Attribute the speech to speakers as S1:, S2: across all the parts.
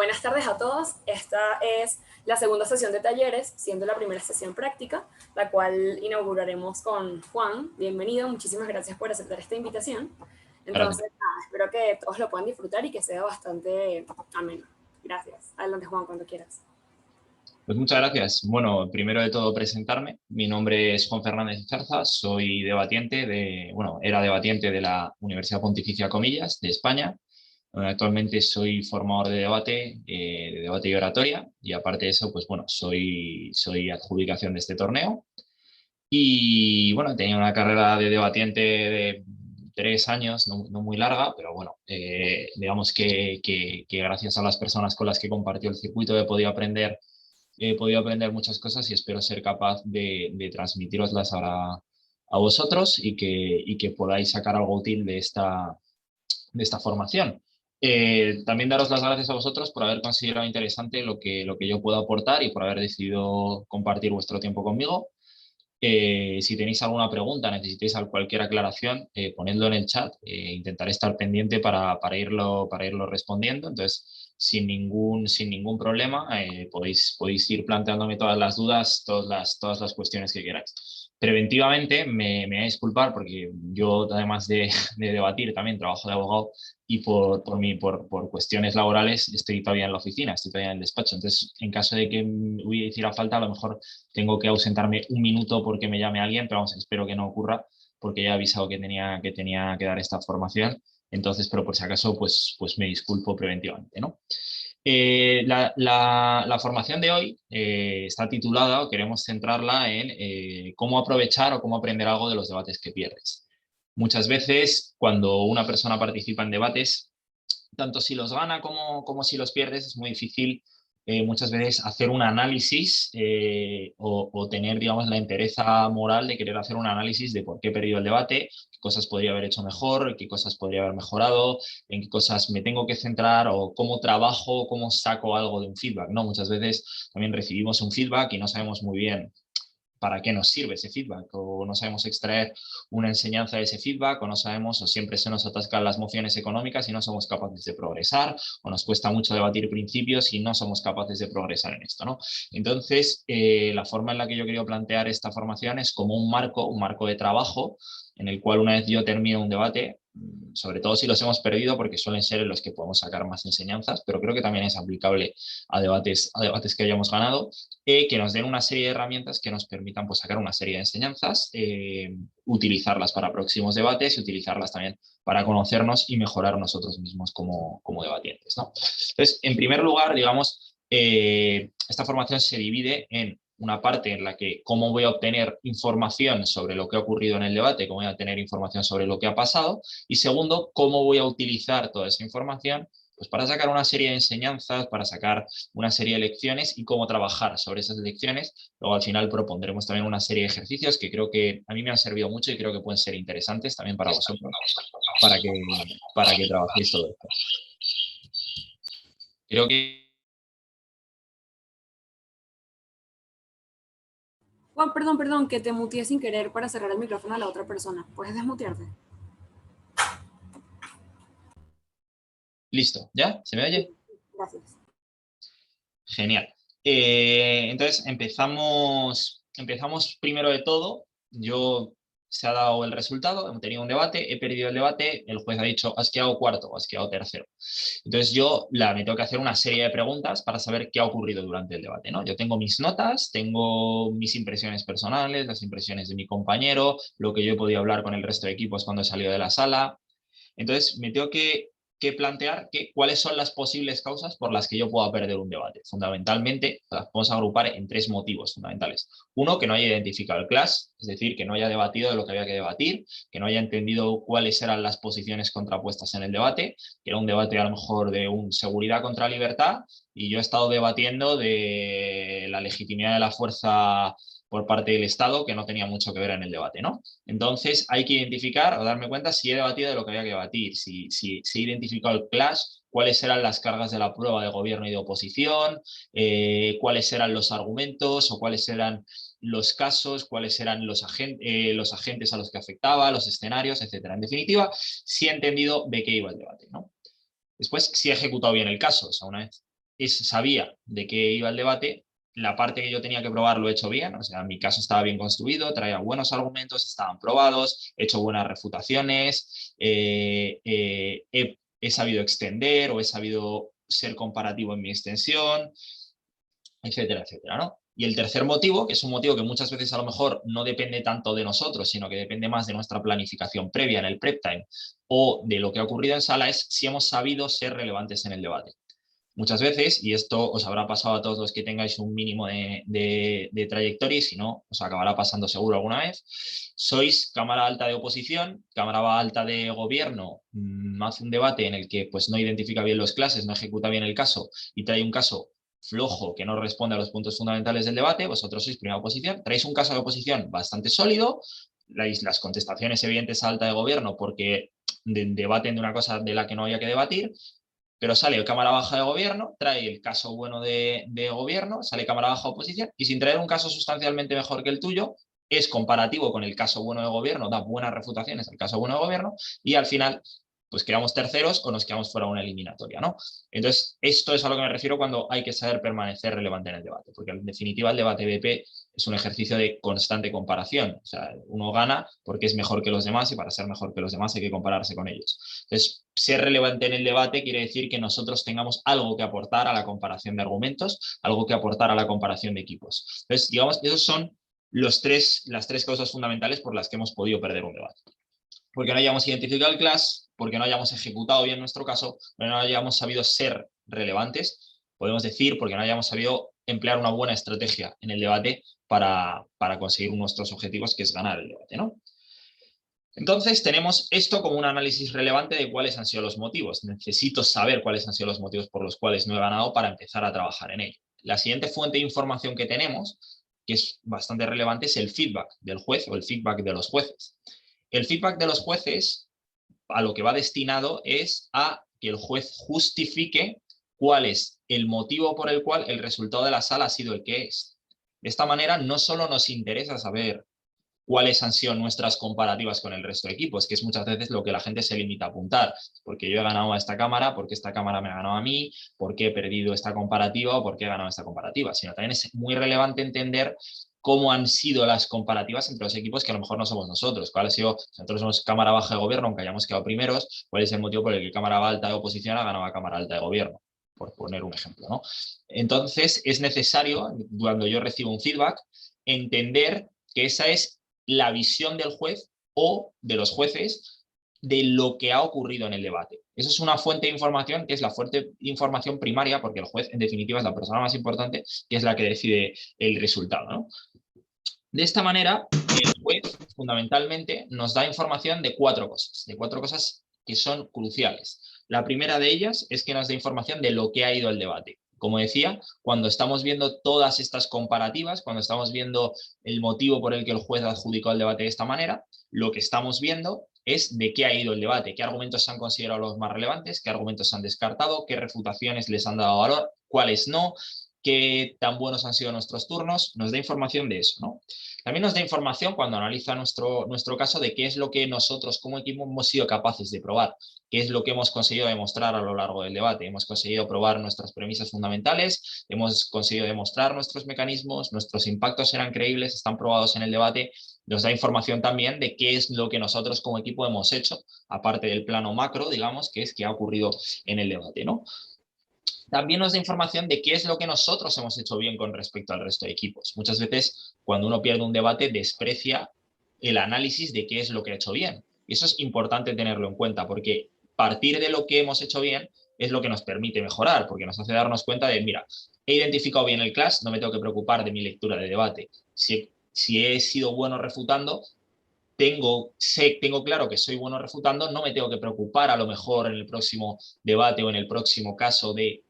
S1: Buenas tardes a todos. Esta es la segunda sesión de talleres, siendo la primera sesión práctica, la cual inauguraremos con Juan. Bienvenido, muchísimas gracias por aceptar esta invitación.
S2: Gracias.
S1: Entonces, nada, espero que todos lo puedan disfrutar y que sea bastante ameno. Gracias. Adelante, Juan, cuando quieras.
S2: Pues muchas gracias. Bueno, primero de todo presentarme. Mi nombre es Juan Fernández Zarza, soy debatiente era debatiente de la Universidad Pontificia Comillas de España. Actualmente soy formador de debate y oratoria, y aparte de eso, pues bueno, soy adjudicación de este torneo. Y bueno, tenía una carrera de debatiente de 3 años, no muy larga, pero bueno, digamos que gracias a las personas con las que compartió el circuito he podido aprender muchas cosas y espero ser capaz de transmitiroslas ahora a vosotros y que podáis sacar algo útil de esta formación. También daros las gracias a vosotros por haber considerado interesante lo que yo puedo aportar y por haber decidido compartir vuestro tiempo conmigo. Si tenéis alguna pregunta, necesitáis cualquier aclaración, ponedlo en el chat. Intentaré estar pendiente para irlo respondiendo. Entonces, sin ningún problema, podéis ir planteándome todas las dudas, todas las cuestiones que queráis. Preventivamente, me voy a disculpar porque yo, además de debatir, también trabajo de abogado y por cuestiones laborales estoy todavía en la oficina, estoy todavía en el despacho. Entonces, en caso de que hiciera falta, a lo mejor tengo que ausentarme un minuto porque me llame alguien, pero vamos, espero que no ocurra porque ya he avisado que tenía que dar esta formación. Entonces, pero por si acaso, pues me disculpo preventivamente, ¿no? La formación de hoy está titulada, o queremos centrarla en cómo aprovechar o cómo aprender algo de los debates que pierdes. Muchas veces, cuando una persona participa en debates, tanto si los gana como si los pierdes, es muy difícil muchas veces hacer un análisis o tener, digamos, la entereza moral de querer hacer un análisis de por qué he perdido el debate, qué cosas podría haber hecho mejor, qué cosas podría haber mejorado, en qué cosas me tengo que centrar o cómo trabajo, cómo saco algo de un feedback, ¿no? Muchas veces también recibimos un feedback y no sabemos muy bien para qué nos sirve ese feedback, o no sabemos extraer una enseñanza de ese feedback, o no sabemos, o siempre se nos atascan las mociones económicas y no somos capaces de progresar, o nos cuesta mucho debatir principios y no somos capaces de progresar en esto, ¿no? Entonces, la forma en la que yo quería plantear esta formación es como un marco de trabajo, en el cual una vez yo termino un debate, sobre todo si los hemos perdido, porque suelen ser en los que podemos sacar más enseñanzas, pero creo que también es aplicable a debates que hayamos ganado, que nos den una serie de herramientas que nos permitan pues, sacar una serie de enseñanzas, utilizarlas para próximos debates y utilizarlas también para conocernos y mejorar nosotros mismos como debatientes, ¿no? Entonces, en primer lugar, digamos, esta formación se divide en una parte en la que cómo voy a obtener información sobre lo que ha ocurrido en el debate, cómo voy a obtener información sobre lo que ha pasado, y segundo, cómo voy a utilizar toda esa información pues para sacar una serie de enseñanzas, para sacar una serie de lecciones y cómo trabajar sobre esas lecciones. Luego al final propondremos también una serie de ejercicios que creo que a mí me han servido mucho y creo que pueden ser interesantes también para vosotros, para que trabajéis todo esto. Creo que...
S1: Juan, perdón, que te muteé sin querer para cerrar el micrófono a la otra persona. ¿Puedes desmutearte?
S2: Listo, ¿ya? ¿Se me oye?
S1: Gracias.
S2: Genial. Entonces, empezamos primero de todo. Se ha dado el resultado, hemos tenido un debate, he perdido el debate, el juez ha dicho, has quedado cuarto o has quedado tercero. Entonces me tengo que hacer una serie de preguntas para saber qué ha ocurrido durante el debate, ¿no? Yo tengo mis notas, tengo mis impresiones personales, las impresiones de mi compañero, lo que yo he podido hablar con el resto de equipos cuando he salido de la sala. Entonces, me tengo que plantear cuáles son las posibles causas por las que yo pueda perder un debate. Fundamentalmente, las podemos agrupar en 3 motivos fundamentales. Uno, que no haya identificado el clash, es decir, que no haya debatido de lo que había que debatir, que no haya entendido cuáles eran las posiciones contrapuestas en el debate, que era un debate a lo mejor de seguridad contra libertad, y yo he estado debatiendo de la legitimidad de la fuerza por parte del Estado, que no tenía mucho que ver en el debate, ¿no? Entonces hay que identificar o darme cuenta si he debatido de lo que había que debatir, si he identificado el clash, cuáles eran las cargas de la prueba de gobierno y de oposición, cuáles eran los argumentos o cuáles eran los casos, cuáles eran los agentes a los que afectaba, los escenarios, etcétera. En definitiva, si he entendido de qué iba el debate, ¿no? Después, si he ejecutado bien el caso, o sea, una vez sabía de qué iba el debate, la parte que yo tenía que probar lo he hecho bien, o sea, mi caso estaba bien construido, traía buenos argumentos, estaban probados, he hecho buenas refutaciones, he sabido extender o he sabido ser comparativo en mi extensión, etcétera, etcétera, ¿no? Y el tercer motivo, que es un motivo que muchas veces a lo mejor no depende tanto de nosotros, sino que depende más de nuestra planificación previa en el prep time o de lo que ha ocurrido en sala, es si hemos sabido ser relevantes en el debate. Muchas veces, y esto os habrá pasado a todos los que tengáis un mínimo de trayectoria, y si no, os acabará pasando seguro alguna vez, sois cámara alta de oposición, cámara alta de gobierno, hace un debate en el que pues, no identifica bien las clases, no ejecuta bien el caso y trae un caso flojo que no responde a los puntos fundamentales del debate, vosotros sois primera oposición, traéis un caso de oposición bastante sólido, las contestaciones evidentes a alta de gobierno porque debaten de una cosa de la que no había que debatir, pero sale cámara baja de gobierno, trae el caso bueno de gobierno, sale cámara baja de oposición, y sin traer un caso sustancialmente mejor que el tuyo, es comparativo con el caso bueno de gobierno, da buenas refutaciones al caso bueno de gobierno, y al final pues quedamos terceros o nos quedamos fuera de una eliminatoria, ¿no? Entonces, esto es a lo que me refiero cuando hay que saber permanecer relevante en el debate, porque en definitiva el debate BP es un ejercicio de constante comparación. O sea, uno gana porque es mejor que los demás y para ser mejor que los demás hay que compararse con ellos. Entonces, ser relevante en el debate quiere decir que nosotros tengamos algo que aportar a la comparación de argumentos, algo que aportar a la comparación de equipos. Entonces, digamos, esos son las tres causas fundamentales por las que hemos podido perder un debate. Porque no hayamos identificado el class, porque no hayamos ejecutado bien nuestro caso, porque no hayamos sabido ser relevantes, podemos decir, porque no hayamos sabido emplear una buena estrategia en el debate para conseguir nuestros objetivos, que es ganar el debate, ¿no? Entonces tenemos esto como un análisis relevante de cuáles han sido los motivos. Necesito saber cuáles han sido los motivos por los cuales no he ganado para empezar a trabajar en ello. La siguiente fuente de información que tenemos, que es bastante relevante, es el feedback del juez o el feedback de los jueces. El feedback de los jueces a lo que va destinado es a que el juez justifique cuál es el motivo por el cual el resultado de la sala ha sido el que es. De esta manera no solo nos interesa saber cuáles han sido nuestras comparativas con el resto de equipos, que es muchas veces lo que la gente se limita a apuntar, porque yo he ganado a esta cámara, porque esta cámara me ha ganado a mí, porque he perdido esta comparativa o porque he ganado esta comparativa, sino también es muy relevante entender cómo han sido las comparativas entre los equipos que a lo mejor no somos nosotros. ¿Cuál ha sido? Nosotros somos cámara baja de gobierno, aunque hayamos quedado primeros, ¿cuál es el motivo por el que cámara alta de oposición ha ganado a cámara alta de gobierno? Por poner un ejemplo, ¿no? Entonces, es necesario, cuando yo recibo un feedback, entender que esa es la visión del juez o de los jueces de lo que ha ocurrido en el debate. Eso es una fuente de información que es la fuente de información primaria, porque el juez, en definitiva, es la persona más importante, que es la que decide el resultado, ¿no? De esta manera, el juez fundamentalmente nos da información de cuatro cosas que son cruciales. La primera de ellas es que nos da información de lo que ha ido el debate. Como decía, cuando estamos viendo todas estas comparativas, cuando estamos viendo el motivo por el que el juez adjudicó el debate de esta manera, lo que estamos viendo es de qué ha ido el debate, qué argumentos se han considerado los más relevantes, qué argumentos se han descartado, qué refutaciones les han dado valor, cuáles no, qué tan buenos han sido nuestros turnos, nos da información de eso, ¿no? También nos da información cuando analiza nuestro caso de qué es lo que nosotros como equipo hemos sido capaces de probar, qué es lo que hemos conseguido demostrar a lo largo del debate. Hemos conseguido probar nuestras premisas fundamentales, hemos conseguido demostrar nuestros mecanismos, nuestros impactos eran creíbles, están probados en el debate. Nos da información también de qué es lo que nosotros como equipo hemos hecho, aparte del plano macro, digamos, que es que ha ocurrido en el debate, ¿no? También nos da información de qué es lo que nosotros hemos hecho bien con respecto al resto de equipos. Muchas veces, cuando uno pierde un debate, desprecia el análisis de qué es lo que ha hecho bien. Y eso es importante tenerlo en cuenta, porque partir de lo que hemos hecho bien es lo que nos permite mejorar, porque nos hace darnos cuenta de, mira, he identificado bien el class, no me tengo que preocupar de mi lectura de debate. Si he sido bueno refutando, tengo claro que soy bueno refutando, no me tengo que preocupar a lo mejor en el próximo debate o en el próximo caso de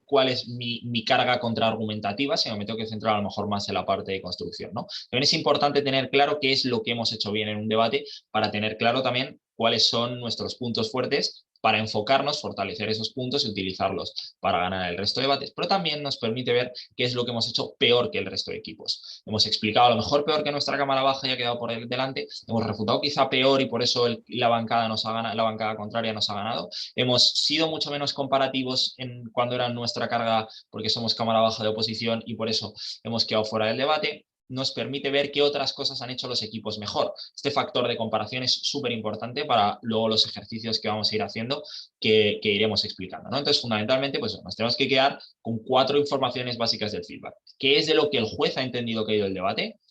S2: cuál es mi carga contraargumentativa, sino me tengo que centrar a lo mejor más en la parte de construcción, ¿no? También es importante tener claro qué es lo que hemos hecho bien en un debate para tener claro también cuáles son nuestros puntos fuertes para enfocarnos, fortalecer esos puntos y utilizarlos para ganar el resto de debates, pero también nos permite ver qué es lo que hemos hecho peor que el resto de equipos. Hemos explicado a lo mejor peor que nuestra cámara baja y ha quedado por delante, hemos refutado quizá peor y por eso la bancada la bancada contraria nos ha ganado. Hemos sido mucho menos comparativos cuando era nuestra carga porque somos cámara baja de oposición y por eso hemos quedado fuera del debate. Nos permite ver qué otras cosas han hecho los equipos mejor. Este factor de comparación es súper importante para luego los ejercicios que vamos a ir haciendo, que iremos explicando, ¿no? Entonces, fundamentalmente, pues nos tenemos que quedar con 4 informaciones básicas del feedback. ¿Qué es de lo que el juez ha entendido que ha ido el debate?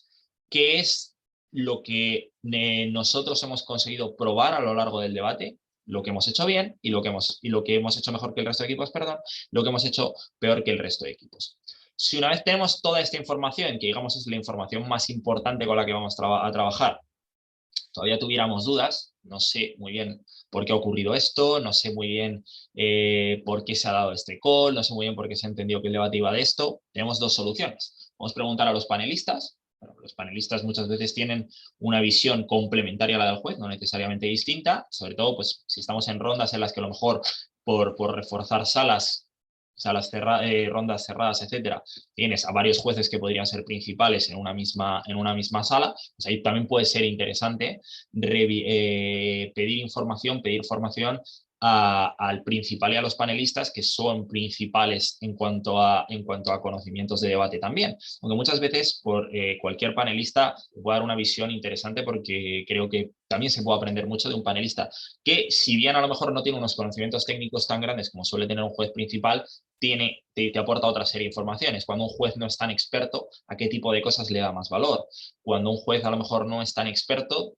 S2: ¿Qué es lo que nosotros hemos conseguido probar a lo largo del debate? Lo que hemos hecho bien y lo que hemos hecho mejor que el resto de equipos, perdón, lo que hemos hecho peor que el resto de equipos. Si una vez tenemos toda esta información, que digamos es la información más importante con la que vamos a trabajar, todavía tuviéramos dudas, no sé muy bien por qué ha ocurrido esto, no sé muy bien por qué se ha dado este call, no sé muy bien por qué se ha entendido que el debate iba de esto, tenemos 2 soluciones. Vamos a preguntar a los panelistas. Bueno, los panelistas muchas veces tienen una visión complementaria a la del juez, no necesariamente distinta, sobre todo pues, si estamos en rondas en las que a lo mejor por reforzar rondas cerradas, etcétera, tienes a varios jueces que podrían ser principales en una misma sala, pues ahí también puede ser interesante pedir formación al principal y a los panelistas, que son principales en cuanto a conocimientos de debate también. Aunque muchas veces por cualquier panelista puede dar una visión interesante, porque creo que también se puede aprender mucho de un panelista que, si bien a lo mejor no tiene unos conocimientos técnicos tan grandes como suele tener un juez principal, te aporta otra serie de informaciones. Cuando un juez no es tan experto, ¿a qué tipo de cosas le da más valor? Cuando un juez a lo mejor no es tan experto,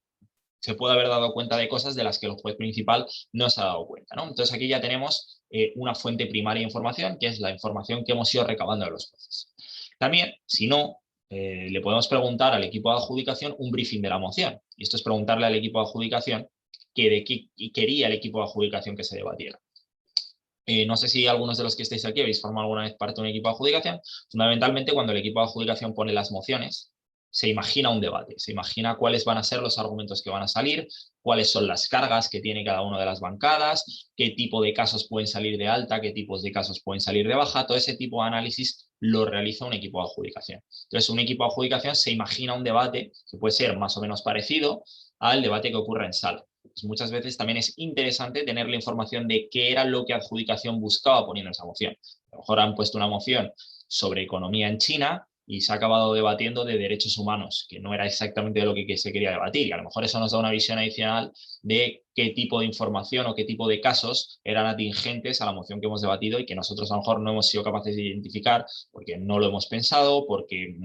S2: se puede haber dado cuenta de cosas de las que el juez principal no se ha dado cuenta, ¿no? Entonces aquí ya tenemos una fuente primaria de información, que es la información que hemos ido recabando de los jueces. También, si no, le podemos preguntar al equipo de adjudicación un briefing de la moción. Y esto es preguntarle al equipo de adjudicación de qué quería el equipo de adjudicación que se debatiera. No sé si algunos de los que estáis aquí habéis formado alguna vez parte de un equipo de adjudicación. Fundamentalmente, cuando el equipo de adjudicación pone las mociones, se imagina un debate, se imagina cuáles van a ser los argumentos que van a salir, cuáles son las cargas que tiene cada una de las bancadas, qué tipo de casos pueden salir de alta, qué tipos de casos pueden salir de baja. Todo ese tipo de análisis lo realiza un equipo de adjudicación. Entonces, un equipo de adjudicación se imagina un debate que puede ser más o menos parecido al debate que ocurre en sala. Pues muchas veces también es interesante tener la información de qué era lo que adjudicación buscaba poniendo esa moción. A lo mejor han puesto una moción sobre economía en China y se ha acabado debatiendo de derechos humanos, que no era exactamente de lo que se quería debatir. Y a lo mejor eso nos da una visión adicional de qué tipo de información o qué tipo de casos eran atingentes a la moción que hemos debatido y que nosotros a lo mejor no hemos sido capaces de identificar porque no lo hemos pensado, porque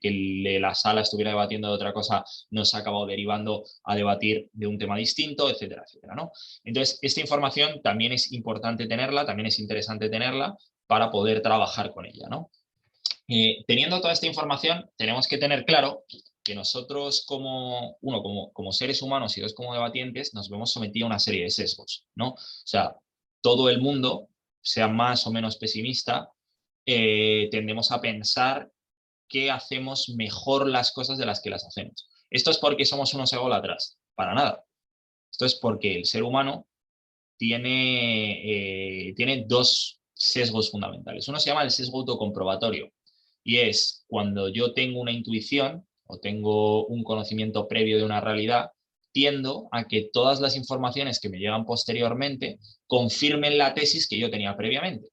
S2: que la sala estuviera debatiendo de otra cosa nos ha acabado derivando a debatir de un tema distinto, etcétera, etcétera, ¿no? Entonces, esta información también es importante tenerla, también es interesante tenerla para poder trabajar con ella, ¿no? Teniendo toda esta información, tenemos que tener claro que nosotros como seres humanos y 2 como debatientes nos vemos sometidos a una serie de sesgos, ¿no? O sea, todo el mundo, sea más o menos pesimista, tendemos a pensar que hacemos mejor las cosas de las que las hacemos. ¿Esto es porque somos unos ególatras? Para nada. Esto es porque el ser humano tiene 2 sesgos fundamentales. Uno se llama el sesgo autocomprobatorio, y es cuando yo tengo una intuición o tengo un conocimiento previo de una realidad, tiendo a que todas las informaciones que me llegan posteriormente confirmen la tesis que yo tenía previamente.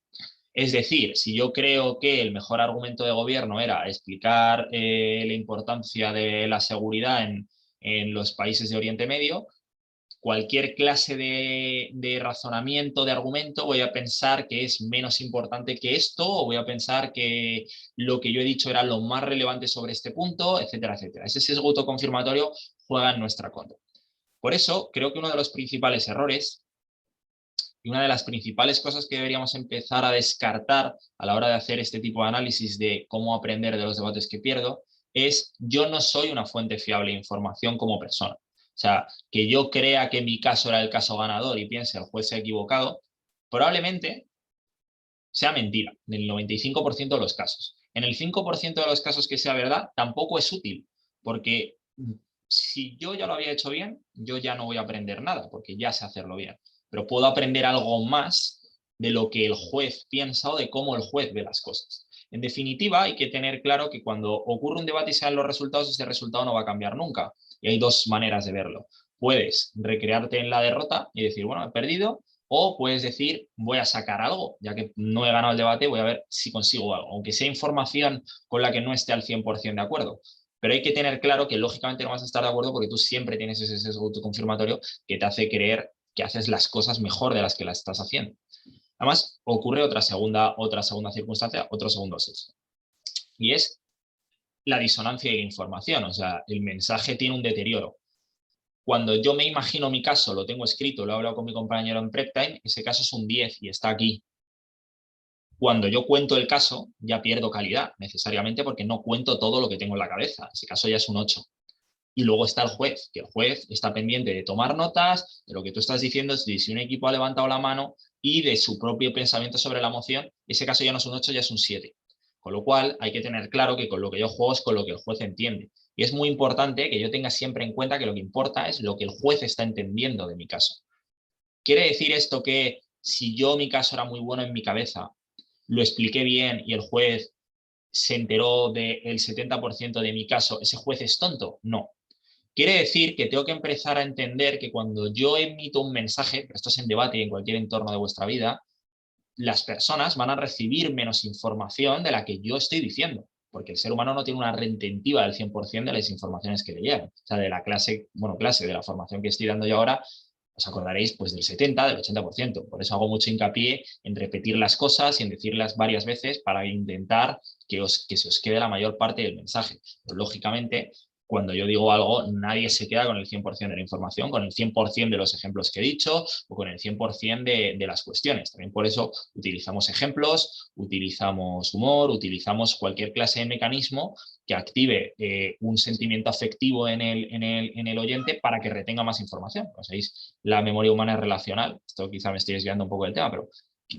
S2: Es decir, si yo creo que el mejor argumento de gobierno era explicar la importancia de la seguridad en los países de Oriente Medio, cualquier clase de razonamiento, de argumento, voy a pensar que es menos importante que esto, o voy a pensar que lo que yo he dicho era lo más relevante sobre este punto, etcétera, etcétera. Ese sesgo autoconfirmatorio juega en nuestra contra. Por eso, creo que uno de los principales errores y una de las principales cosas que deberíamos empezar a descartar a la hora de hacer este tipo de análisis de cómo aprender de los debates que pierdo es: yo no soy una fuente fiable de información como persona. O sea, que yo crea que mi caso era el caso ganador y piense el juez se ha equivocado, probablemente sea mentira, en el 95% de los casos. En el 5% de los casos que sea verdad, tampoco es útil, porque si yo ya lo había hecho bien, yo ya no voy a aprender nada, porque ya sé hacerlo bien. pero puedo aprender algo más de lo que el juez piensa o de cómo el juez ve las cosas. En definitiva, hay que tener claro que cuando ocurre un debate y se dan los resultados, ese resultado no va a cambiar nunca. Y hay dos maneras de verlo. Puedes recrearte en la derrota y decir, bueno, he perdido, o puedes decir, voy a sacar algo, ya que no he ganado el debate, voy a ver si consigo algo, aunque sea información con la que no esté al 100% de acuerdo. Pero hay que tener claro que lógicamente no vas a estar de acuerdo porque tú siempre tienes ese sesgo autoconfirmatorio que te hace creer que haces las cosas mejor de las que las estás haciendo. Además, ocurre otra segunda circunstancia, otro segundo sesgo. Y es la disonancia de la información, o sea, el mensaje tiene un deterioro. Cuando yo me imagino mi caso, lo tengo escrito, lo he hablado con mi compañero en prep time, ese caso es un 10 y está aquí. Cuando yo cuento el caso, ya pierdo calidad, necesariamente porque no cuento todo lo que tengo en la cabeza. Ese caso ya es un 8. Y luego está el juez, que el juez está pendiente de tomar notas, de lo que tú estás diciendo, de si un equipo ha levantado la mano y de su propio pensamiento sobre la moción. Ese caso ya no es un 8, ya es un 7. Con lo cual hay que tener claro que con lo que yo juego es con lo que el juez entiende. Y es muy importante que yo tenga siempre en cuenta que lo que importa es lo que el juez está entendiendo de mi caso. ¿Quiere decir esto que si yo mi caso era muy bueno en mi cabeza, lo expliqué bien y el juez se enteró del 70% de mi caso, ese juez es tonto? No. Quiere decir que tengo que empezar a entender que cuando yo emito un mensaje, esto es en debate y en cualquier entorno de vuestra vida, las personas van a recibir menos información de la que yo estoy diciendo, porque el ser humano no tiene una retentiva del 100% de las informaciones que le llegan. O sea, de la clase, de la formación que estoy dando yo ahora, os acordaréis pues del 70, del 80%. Por eso hago mucho hincapié en repetir las cosas y en decirlas varias veces para intentar que se os quede la mayor parte del mensaje. Pero, lógicamente, cuando yo digo algo, nadie se queda con el 100% de la información, con el 100% de los ejemplos que he dicho o con el 100% de las cuestiones. También por eso utilizamos ejemplos, utilizamos humor, utilizamos cualquier clase de mecanismo que active un sentimiento afectivo en el oyente para que retenga más información. Como sabéis, la memoria humana es relacional. Esto quizá me estoy desviando un poco del tema, pero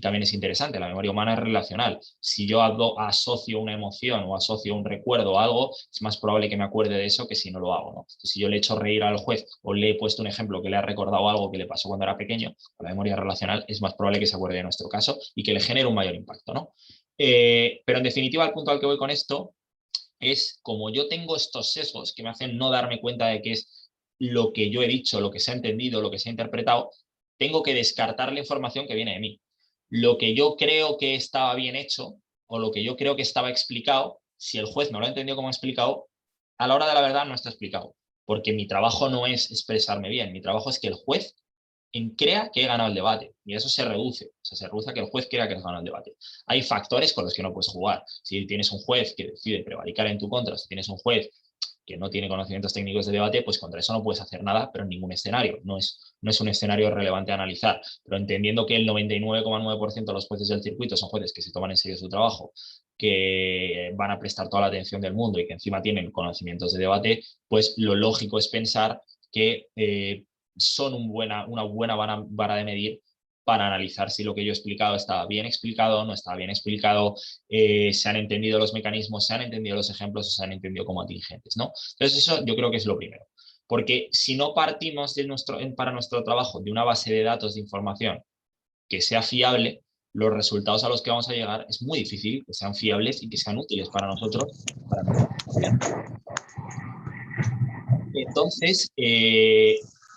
S2: también es interesante, la memoria humana es relacional. Si yo asocio una emoción o asocio un recuerdo a algo, es más probable que me acuerde de eso que si no lo hago, ¿no? Entonces, si yo le he hecho reír al juez o le he puesto un ejemplo que le ha recordado algo que le pasó cuando era pequeño, con la memoria relacional es más probable que se acuerde de nuestro caso y que le genere un mayor impacto, ¿no? Pero en definitiva, el punto al que voy con esto es como yo tengo estos sesgos que me hacen no darme cuenta de qué es lo que yo he dicho, lo que se ha entendido, lo que se ha interpretado, tengo que descartar la información que viene de mí. Lo que yo creo que estaba bien hecho o lo que yo creo que estaba explicado, si el juez no lo ha entendido como explicado, a la hora de la verdad no está explicado, porque mi trabajo no es expresarme bien, mi trabajo es que el juez crea que he ganado el debate y eso se reduce, o sea, se reduce a que el juez crea que has ganado el debate. Hay factores con los que no puedes jugar. Si tienes un juez que decide prevaricar en tu contra, si tienes un juez que no tiene conocimientos técnicos de debate, pues contra eso no puedes hacer nada, pero en ningún escenario. No es un escenario relevante a analizar, pero entendiendo que el 99,9% de los jueces del circuito son jueces que se toman en serio su trabajo, que van a prestar toda la atención del mundo y que encima tienen conocimientos de debate, pues lo lógico es pensar que son una buena vara de medir para analizar si lo que yo he explicado estaba bien explicado, no estaba bien explicado, se han entendido los mecanismos, se han entendido los ejemplos o se han entendido como atingentes, ¿no? Entonces eso yo creo que es lo primero. Porque si no partimos para nuestro trabajo de una base de datos de información que sea fiable, los resultados a los que vamos a llegar es muy difícil que sean fiables y que sean útiles para nosotros. Entonces,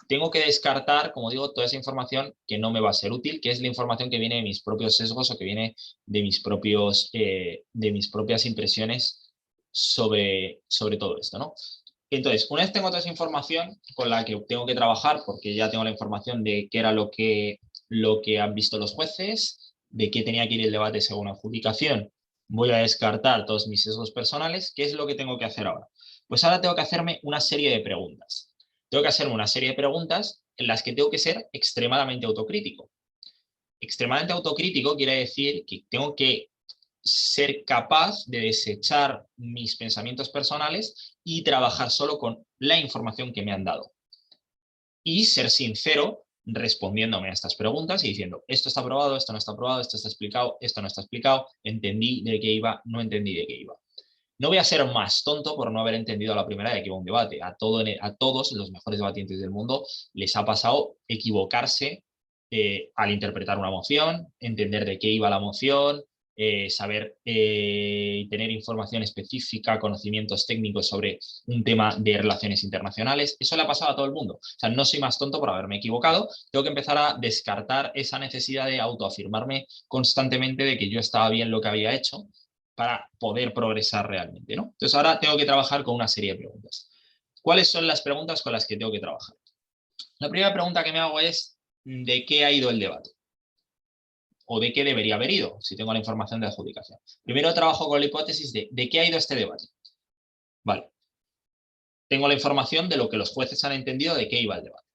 S2: tengo que descartar, como digo, toda esa información que no me va a ser útil, que es la información que viene de mis propios sesgos o que viene de mis propias impresiones sobre todo esto, ¿no? Entonces, una vez tengo toda esa información con la que tengo que trabajar, porque ya tengo la información de qué era lo que han visto los jueces, de qué tenía que ir el debate según adjudicación, voy a descartar todos mis sesgos personales. ¿Qué es lo que tengo que hacer ahora? Pues ahora tengo que hacerme una serie de preguntas. Tengo que hacerme una serie de preguntas en las que tengo que ser extremadamente autocrítico. Extremadamente autocrítico quiere decir que tengo que ser capaz de desechar mis pensamientos personales y trabajar solo con la información que me han dado. Y ser sincero respondiéndome a estas preguntas y diciendo, esto está aprobado, esto no está aprobado, esto está explicado, esto no está explicado, entendí de qué iba, no entendí de qué iba. No voy a ser más tonto por no haber entendido a la primera de que iba un debate. A todos los mejores debatientes del mundo les ha pasado equivocarse al interpretar una moción, entender de qué iba la moción, saber tener información específica, conocimientos técnicos sobre un tema de relaciones internacionales. Eso le ha pasado a todo el mundo. O sea, no soy más tonto por haberme equivocado. Tengo que empezar a descartar esa necesidad de autoafirmarme constantemente de que yo estaba bien lo que había hecho para poder progresar realmente, ¿no? Entonces ahora tengo que trabajar con una serie de preguntas. ¿Cuáles son las preguntas con las que tengo que trabajar? La primera pregunta que me hago es ¿de qué ha ido el debate? ¿O de qué debería haber ido, si tengo la información de adjudicación? Primero trabajo con la hipótesis de qué ha ido este debate. Vale. Tengo la información de lo que los jueces han entendido de qué iba el debate.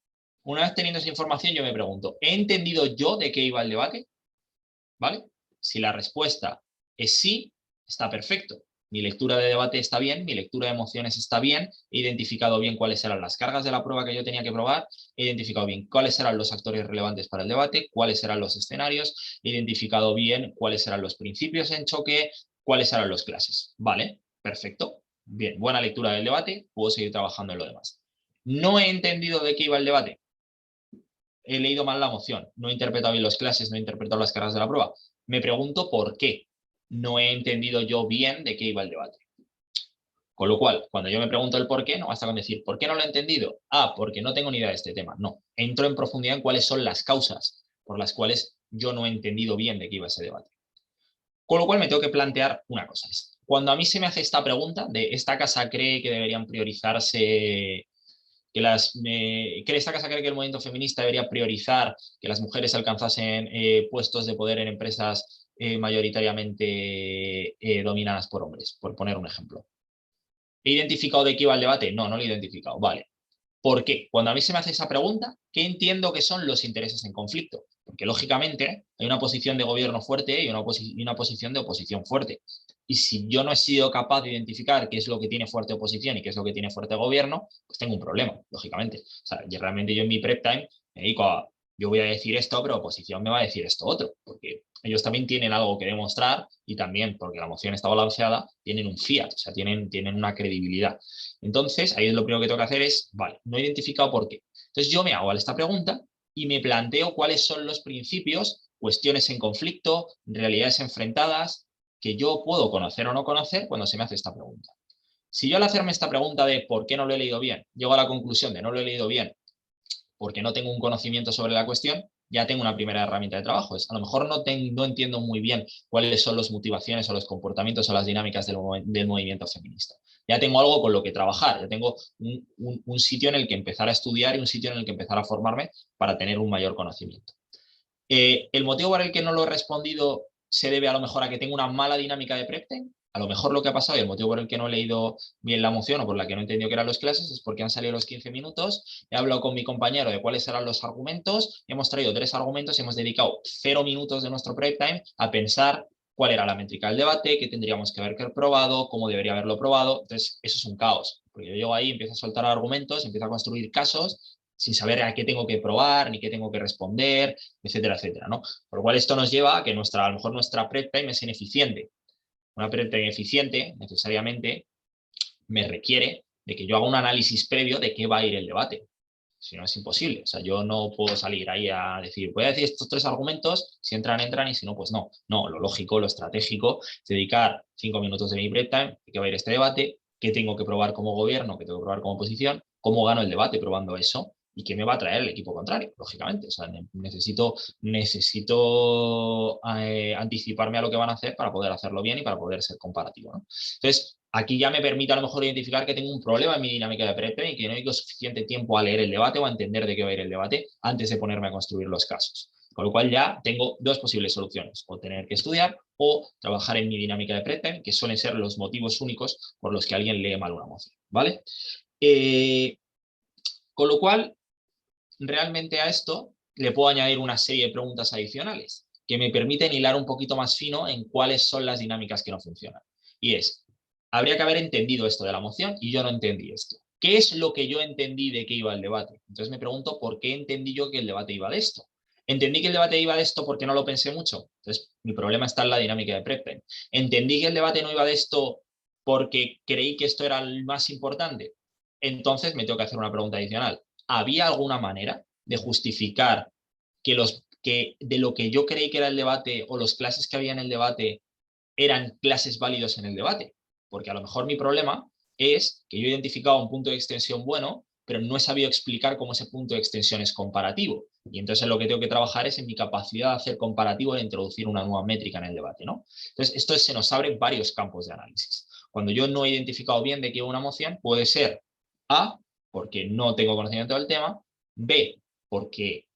S2: Una vez teniendo esa información, yo me pregunto, ¿he entendido yo de qué iba el debate? ¿Vale? Si la respuesta es sí, está perfecto. Mi lectura de debate está bien, mi lectura de emociones está bien, he identificado bien cuáles eran las cargas de la prueba que yo tenía que probar, he identificado bien cuáles eran los actores relevantes para el debate, cuáles eran los escenarios, he identificado bien cuáles eran los principios en choque, cuáles eran los clases. Vale, perfecto. Bien, buena lectura del debate, puedo seguir trabajando en lo demás. No he entendido de qué iba el debate. He leído mal la moción, no he interpretado bien las clases, no he interpretado las cargas de la prueba. Me pregunto por qué no he entendido yo bien de qué iba el debate. Con lo cual, cuando yo me pregunto el por qué, no basta con decir, ¿por qué no lo he entendido? Ah, porque no tengo ni idea de este tema. No, entro en profundidad en cuáles son las causas por las cuales yo no he entendido bien de qué iba ese debate. Con lo cual me tengo que plantear una cosa. Cuando a mí se me hace esta pregunta de ¿esta casa cree que deberían priorizarse esta casa cree que el movimiento feminista debería priorizar que las mujeres alcanzasen puestos de poder en empresas mayoritariamente dominadas por hombres, por poner un ejemplo? ¿He identificado de qué iba el debate? No, no lo he identificado. Vale. ¿Por qué? Cuando a mí se me hace esa pregunta, ¿qué entiendo que son los intereses en conflicto? Porque lógicamente hay una posición de gobierno fuerte y una posición de oposición fuerte. Y si yo no he sido capaz de identificar qué es lo que tiene fuerte oposición y qué es lo que tiene fuerte gobierno, pues tengo un problema, lógicamente. O sea, realmente yo en mi prep time me dedico a, yo voy a decir esto, pero oposición me va a decir esto otro, porque ellos también tienen algo que demostrar y también, porque la moción está balanceada, tienen un fiat, o sea, tienen una credibilidad. Entonces, ahí es lo primero que tengo que hacer es, vale, no he identificado por qué. Entonces yo me hago esta pregunta y me planteo cuáles son los principios, cuestiones en conflicto, realidades enfrentadas, que yo puedo conocer o no conocer cuando se me hace esta pregunta. Si yo al hacerme esta pregunta de por qué no lo he leído bien, llego a la conclusión de no lo he leído bien porque no tengo un conocimiento sobre la cuestión, ya tengo una primera herramienta de trabajo. A lo mejor no entiendo muy bien cuáles son las motivaciones o los comportamientos o las dinámicas del movimiento feminista. Ya tengo algo con lo que trabajar, ya tengo un sitio en el que empezar a estudiar y un sitio en el que empezar a formarme para tener un mayor conocimiento. ¿El motivo por el que no lo he respondido se debe a lo mejor a que tengo una mala dinámica de prep time? A lo mejor lo que ha pasado y el motivo por el que no he leído bien la moción o por la que no he entendido que eran las clases es porque han salido los 15 minutos, he hablado con mi compañero de cuáles eran los argumentos, hemos traído 3 argumentos y hemos dedicado 0 minutos de nuestro prep time a pensar cuál era la métrica del debate, qué tendríamos que haber probado, cómo debería haberlo probado. Entonces, eso es un caos, porque yo llego ahí, empiezo a soltar argumentos, empiezo a construir casos sin saber a qué tengo que probar, ni qué tengo que responder, etcétera, etcétera, ¿no? Por lo cual esto nos lleva a que a lo mejor nuestra prep time es ineficiente. Una prep time eficiente, necesariamente, me requiere de que yo haga un análisis previo de qué va a ir el debate. Si no, es imposible. O sea, yo no puedo salir ahí a decir, voy a decir estos 3 argumentos, si entran, entran, y si no, pues no. No, lo lógico, lo estratégico, es dedicar 5 minutos de mi prep time, de qué va a ir este debate, qué tengo que probar como gobierno, qué tengo que probar como oposición, cómo gano el debate probando eso, y qué me va a traer el equipo contrario, lógicamente. O sea, necesito anticiparme a lo que van a hacer para poder hacerlo bien y para poder ser comparativo, ¿no? Entonces, aquí ya me permite a lo mejor identificar que tengo un problema en mi dinámica de prep y que no dedico suficiente tiempo a leer el debate o a entender de qué va a ir el debate antes de ponerme a construir los casos. Con lo cual ya tengo 2 posibles soluciones, o tener que estudiar o trabajar en mi dinámica de prep, que suelen ser los motivos únicos por los que alguien lee mal una moción, ¿vale? Con lo cual, realmente a esto le puedo añadir una serie de preguntas adicionales que me permiten hilar un poquito más fino en cuáles son las dinámicas que no funcionan. Y es, habría que haber entendido esto de la moción y yo no entendí esto. ¿Qué es lo que yo entendí de qué iba el debate? Entonces me pregunto, ¿por qué entendí yo que el debate iba de esto? ¿Entendí que el debate iba de esto porque no lo pensé mucho? Entonces, mi problema está en la dinámica de prep time. ¿Entendí que el debate no iba de esto porque creí que esto era el más importante? Entonces me tengo que hacer una pregunta adicional. ¿Había alguna manera de justificar que de lo que yo creí que era el debate o los clases que había en el debate eran clases válidos en el debate. Porque a lo mejor mi problema es que yo he identificado un punto de extensión bueno, pero no he sabido explicar cómo ese punto de extensión es comparativo. Y entonces lo que tengo que trabajar es en mi capacidad de hacer comparativo e introducir una nueva métrica en el debate, ¿no? Entonces, esto se nos abre varios campos de análisis. Cuando yo no he identificado bien de qué una moción, puede ser A, porque no tengo conocimiento del tema, B, porque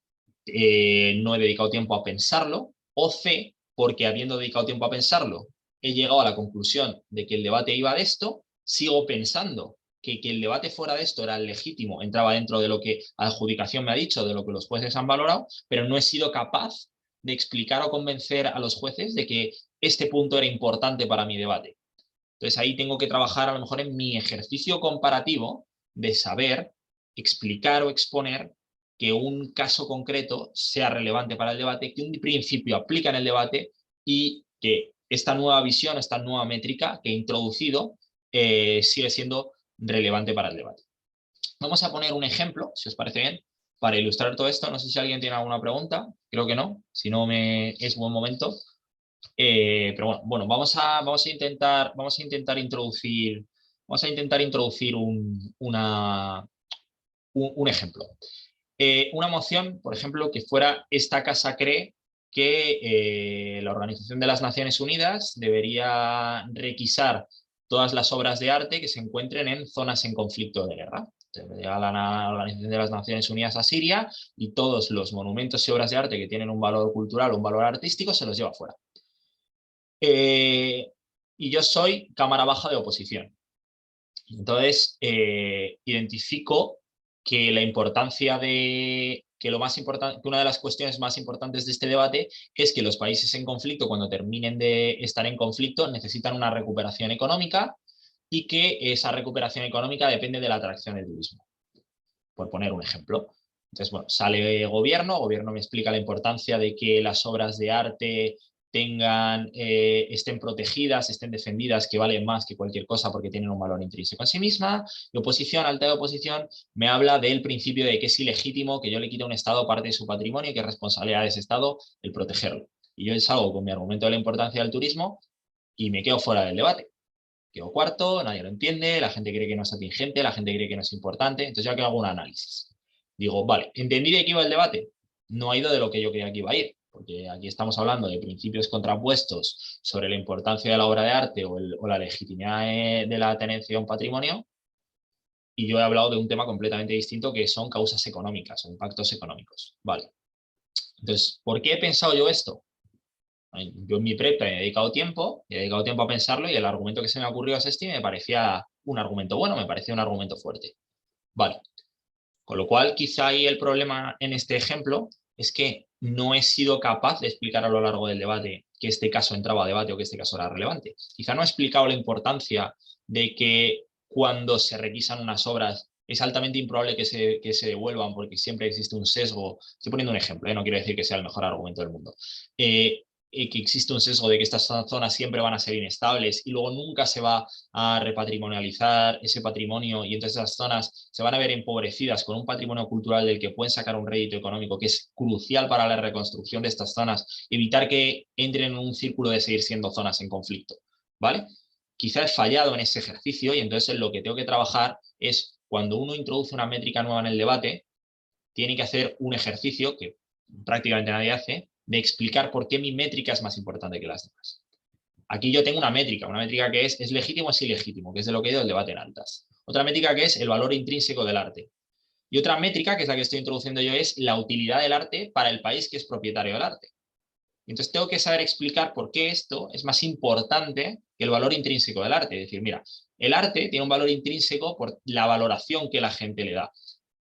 S2: no he dedicado tiempo a pensarlo, o C, porque habiendo dedicado tiempo a pensarlo, he llegado a la conclusión de que el debate iba de esto, sigo pensando que el debate fuera de esto era legítimo, entraba dentro de lo que la adjudicación me ha dicho, de lo que los jueces han valorado, pero no he sido capaz de explicar o convencer a los jueces de que este punto era importante para mi debate. Entonces ahí tengo que trabajar a lo mejor en mi ejercicio comparativo de saber explicar o exponer que un caso concreto sea relevante para el debate, que un principio aplica en el debate y que esta nueva visión, esta nueva métrica que he introducido sigue siendo relevante para el debate. Vamos a poner un ejemplo, si os parece bien, para ilustrar todo esto. No sé si alguien tiene alguna pregunta, creo que no, si no es buen momento. Pero bueno, vamos a intentar introducir un ejemplo. Una moción, por ejemplo, que fuera: esta casa cree que la Organización de las Naciones Unidas debería requisar todas las obras de arte que se encuentren en zonas en conflicto de guerra. Llega la Organización de las Naciones Unidas a Siria y todos los monumentos y obras de arte que tienen un valor cultural o un valor artístico se los lleva fuera. Y yo soy cámara baja de oposición. Entonces, identifico que la importancia que una de las cuestiones más importantes de este debate es que los países en conflicto, cuando terminen de estar en conflicto, necesitan una recuperación económica y que esa recuperación económica depende de la atracción del turismo, por poner un ejemplo. Entonces, bueno, sale gobierno me explica la importancia de que las obras de arte estén protegidas, estén defendidas, que valen más que cualquier cosa porque tienen un valor intrínseco en sí misma. Y oposición, alta de oposición, me habla del principio de que es ilegítimo que yo le quite a un Estado parte de su patrimonio y que es responsabilidad de ese Estado el protegerlo. Y yo salgo con mi argumento de la importancia del turismo y me quedo fuera del debate. Quedo cuarto, nadie lo entiende, la gente cree que no es atingente, la gente cree que no es importante. Entonces yo aquí hago un análisis. Digo, vale, ¿entendí de qué iba el debate? No ha ido de lo que yo creía que iba a ir, porque aquí estamos hablando de principios contrapuestos sobre la importancia de la obra de arte o la legitimidad de la tenencia de un patrimonio, y yo he hablado de un tema completamente distinto que son causas económicas o impactos económicos. Vale. Entonces, ¿por qué he pensado yo esto? Yo en mi prep he dedicado tiempo a pensarlo, y el argumento que se me ha ocurrido es este y me parecía un argumento bueno, me parecía un argumento fuerte. Vale. Con lo cual, quizá ahí el problema en este ejemplo es que no he sido capaz de explicar a lo largo del debate que este caso entraba a debate o que este caso era relevante. Quizá no he explicado la importancia de que cuando se requisan unas obras es altamente improbable que se devuelvan porque siempre existe un sesgo. Estoy poniendo un ejemplo, no quiero decir que sea el mejor argumento del mundo. Que existe un sesgo de que estas zonas siempre van a ser inestables y luego nunca se va a repatrimonializar ese patrimonio, y entonces esas zonas se van a ver empobrecidas con un patrimonio cultural del que pueden sacar un rédito económico que es crucial para la reconstrucción de estas zonas, evitar que entren en un círculo de seguir siendo zonas en conflicto, ¿vale? Quizá he fallado en ese ejercicio, y entonces lo que tengo que trabajar es, cuando uno introduce una métrica nueva en el debate, tiene que hacer un ejercicio que prácticamente nadie hace, de explicar por qué mi métrica es más importante que las demás. Aquí yo tengo una métrica que es legítimo o es ilegítimo, que es de lo que he ido el debate en altas. Otra métrica que es el valor intrínseco del arte. Y otra métrica, que es la que estoy introduciendo yo, es la utilidad del arte para el país que es propietario del arte. Y entonces tengo que saber explicar por qué esto es más importante que el valor intrínseco del arte. Es decir, mira, el arte tiene un valor intrínseco por la valoración que la gente le da.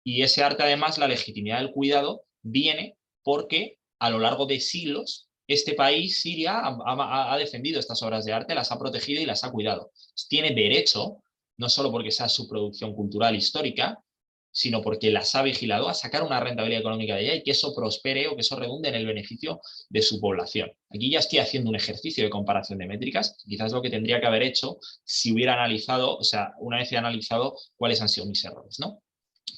S2: Y ese arte, además, la legitimidad del cuidado viene porque a lo largo de siglos este país, Siria, ha defendido estas obras de arte, las ha protegido y las ha cuidado. Tiene derecho, no solo porque sea su producción cultural histórica, sino porque las ha vigilado, a sacar una rentabilidad económica de ella y que eso prospere o que eso redunde en el beneficio de su población. Aquí ya estoy haciendo un ejercicio de comparación de métricas, quizás lo que tendría que haber hecho si hubiera analizado, o sea, una vez he analizado cuáles han sido mis errores, ¿no?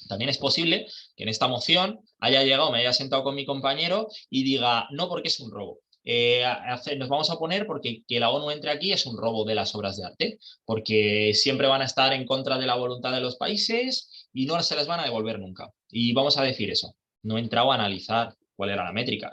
S2: También es posible que en esta moción haya llegado, me haya sentado con mi compañero y diga, no, porque es un robo. Nos vamos a oponer porque que la ONU entre aquí es un robo de las obras de arte, porque siempre van a estar en contra de la voluntad de los países y no se las van a devolver nunca. Y vamos a decir eso. No he entrado a analizar cuál era la métrica.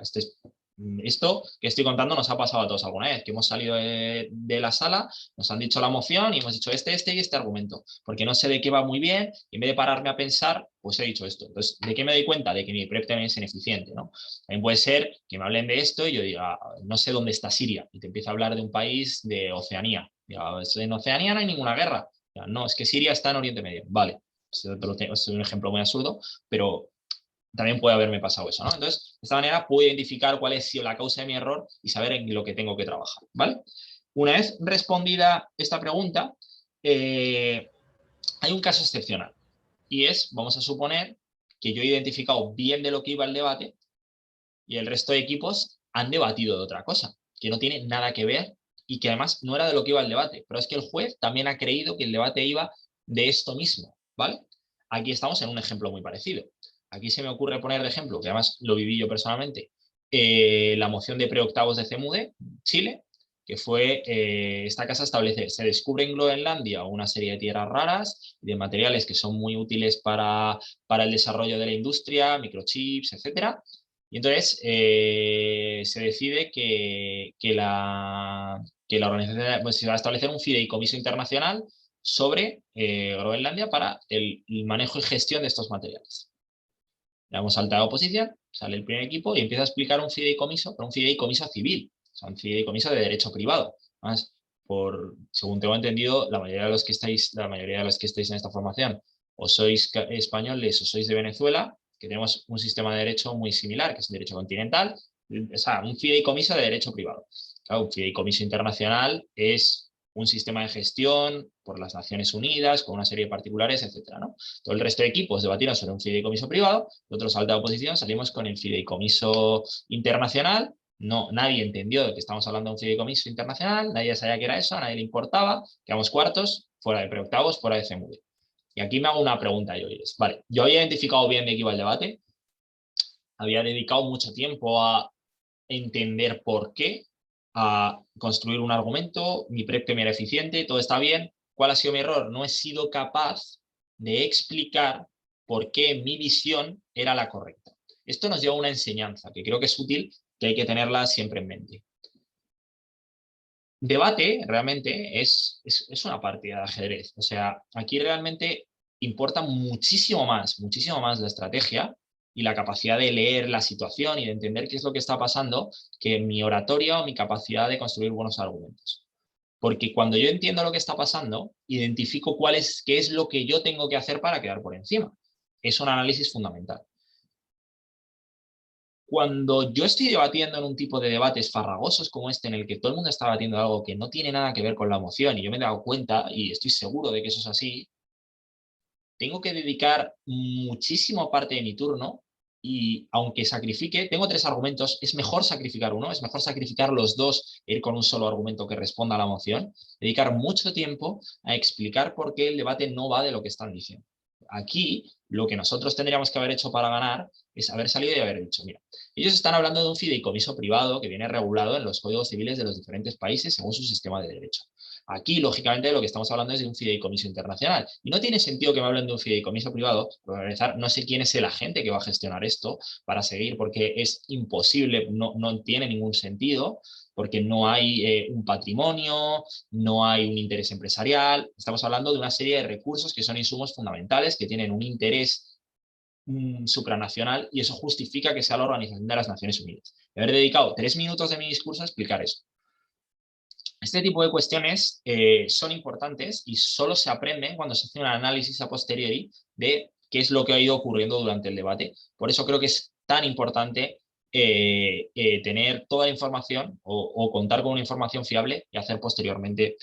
S2: Esto que estoy contando nos ha pasado a todos alguna vez, que hemos salido de la sala, nos han dicho la moción y hemos dicho este y este argumento, porque no sé de qué va muy bien, y en vez de pararme a pensar, pues he dicho esto. Entonces, ¿de qué me doy cuenta? De que mi prep también es ineficiente, ¿no? También puede ser que me hablen de esto y yo diga, no sé dónde está Siria, y te empiezo a hablar de un país de Oceanía. Diga, en Oceanía no hay ninguna guerra. Diga, no, es que Siria está en Oriente Medio. Vale, es un ejemplo muy absurdo, pero también puede haberme pasado eso, ¿no? Entonces, de esta manera puedo identificar cuál ha sido la causa de mi error y saber en lo que tengo que trabajar, ¿vale? Una vez respondida esta pregunta, hay un caso excepcional y es, vamos a suponer que yo he identificado bien de lo que iba el debate y el resto de equipos han debatido de otra cosa, que no tiene nada que ver y que además no era de lo que iba el debate, pero es que el juez también ha creído que el debate iba de esto mismo, ¿vale? Aquí estamos en un ejemplo muy parecido. Aquí se me ocurre poner de ejemplo, que además lo viví yo personalmente, la moción de preoctavos de CEMUDE, Chile, que fue, esta casa establece, se descubre en Groenlandia una serie de tierras raras y de materiales que son muy útiles para el desarrollo de la industria, microchips, etcétera. Y entonces se decide que la organización, pues, se va a establecer un fideicomiso internacional sobre Groenlandia para el manejo y gestión de estos materiales. Le damos alta de oposición, sale el primer equipo y empieza a explicar un fideicomiso, pero un fideicomiso civil, o sea, un fideicomiso de derecho privado. Además, según tengo entendido, la mayoría de los que estáis en esta formación, o sois españoles o sois de Venezuela, que tenemos un sistema de derecho muy similar, que es el derecho continental, o sea, un fideicomiso de derecho privado. Claro, un fideicomiso internacional es un sistema de gestión por las Naciones Unidas, con una serie de particulares, etcétera, ¿no? Todo el resto de equipos debatieron sobre un fideicomiso privado, nosotros, alta oposición, salimos con el fideicomiso internacional. No, nadie entendió de que estamos hablando de un fideicomiso internacional, nadie sabía que era eso, a nadie le importaba, quedamos cuartos, fuera de preoctavos, fuera de CEMUDE. Y aquí me hago una pregunta yo, y es, vale, yo había identificado bien de qué iba el debate, había dedicado mucho tiempo a entender por qué, a construir un argumento, mi prep que me era eficiente, todo está bien. ¿Cuál ha sido mi error? No he sido capaz de explicar por qué mi visión era la correcta. Esto nos lleva a una enseñanza que creo que es útil, que hay que tenerla siempre en mente. Debate realmente es una partida de ajedrez. O sea, aquí realmente importa muchísimo más la estrategia y la capacidad de leer la situación y de entender qué es lo que está pasando que mi oratoria o mi capacidad de construir buenos argumentos. Porque cuando yo entiendo lo que está pasando, identifico qué es lo que yo tengo que hacer para quedar por encima. Es un análisis fundamental. Cuando yo estoy debatiendo en un tipo de debates farragosos como este, en el que todo el mundo está debatiendo algo que no tiene nada que ver con la emoción, y yo me he dado cuenta, y estoy seguro de que eso es así, tengo que dedicar muchísima parte de mi turno, y aunque sacrifique, tengo tres argumentos, es mejor sacrificar uno, es mejor sacrificar los dos e ir con un solo argumento que responda a la moción, dedicar mucho tiempo a explicar por qué el debate no va de lo que están diciendo. Aquí, lo que nosotros tendríamos que haber hecho para ganar es haber salido y haber dicho, mira, ellos están hablando de un fideicomiso privado que viene regulado en los códigos civiles de los diferentes países según su sistema de derecho. Aquí, lógicamente, lo que estamos hablando es de un fideicomiso internacional. Y no tiene sentido que me hablen de un fideicomiso privado, para empezar, no sé quién es el agente que va a gestionar esto para seguir, porque es imposible, no tiene ningún sentido, porque no hay un patrimonio, no hay un interés empresarial. Estamos hablando de una serie de recursos que son insumos fundamentales, que tienen un interés supranacional, y eso justifica que sea la Organización de las Naciones Unidas. De haber dedicado 3 minutos de mi discurso a explicar eso. Este tipo de cuestiones son importantes y solo se aprenden cuando se hace un análisis a posteriori de qué es lo que ha ido ocurriendo durante el debate. Por eso creo que es tan importante tener toda la información o contar con una información fiable y hacer posteriormente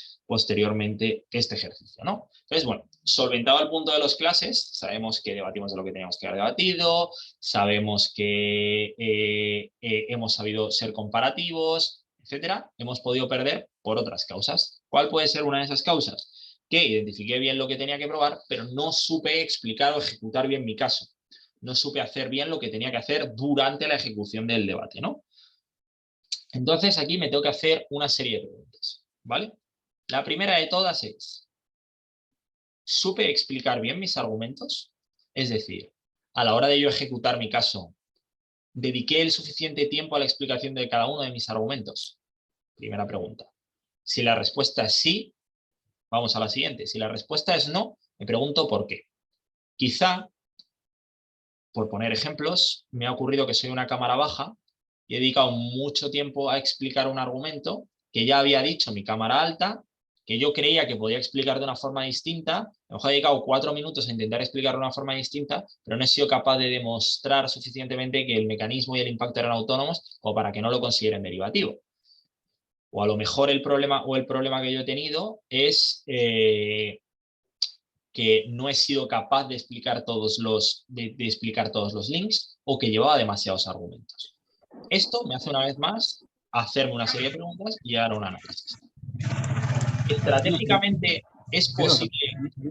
S2: este ejercicio, ¿no? Entonces, bueno, solventado el punto de las clases, sabemos que debatimos de lo que teníamos que haber debatido, sabemos que hemos sabido ser comparativos, etcétera, hemos podido perder por otras causas. ¿Cuál puede ser una de esas causas? que identifiqué bien lo que tenía que probar, pero no supe explicar o ejecutar bien mi caso. No supe hacer bien lo que tenía que hacer durante la ejecución del debate, ¿no? Entonces aquí me tengo que hacer una serie de preguntas, ¿vale? La primera de todas es, ¿supe explicar bien mis argumentos? Es decir, a la hora de yo ejecutar mi caso, ¿dediqué el suficiente tiempo a la explicación de cada uno de mis argumentos? Primera pregunta. Si la respuesta es sí, vamos a la siguiente. Si la respuesta es no, me pregunto por qué. Quizá, por poner ejemplos, me ha ocurrido que soy una cámara baja y he dedicado mucho tiempo a explicar un argumento que ya había dicho mi cámara alta, que yo creía que podía explicar de una forma distinta. A lo mejor he dedicado 4 minutos a intentar explicar de una forma distinta, pero no he sido capaz de demostrar suficientemente que el mecanismo y el impacto eran autónomos como para que no lo consideren derivativo. O a lo mejor el problema que yo he tenido es que no he sido capaz de explicar todos los links o que llevaba demasiados argumentos. Esto me hace una vez más hacerme una serie de preguntas y llegar a un análisis. Estratégicamente, ¿es posible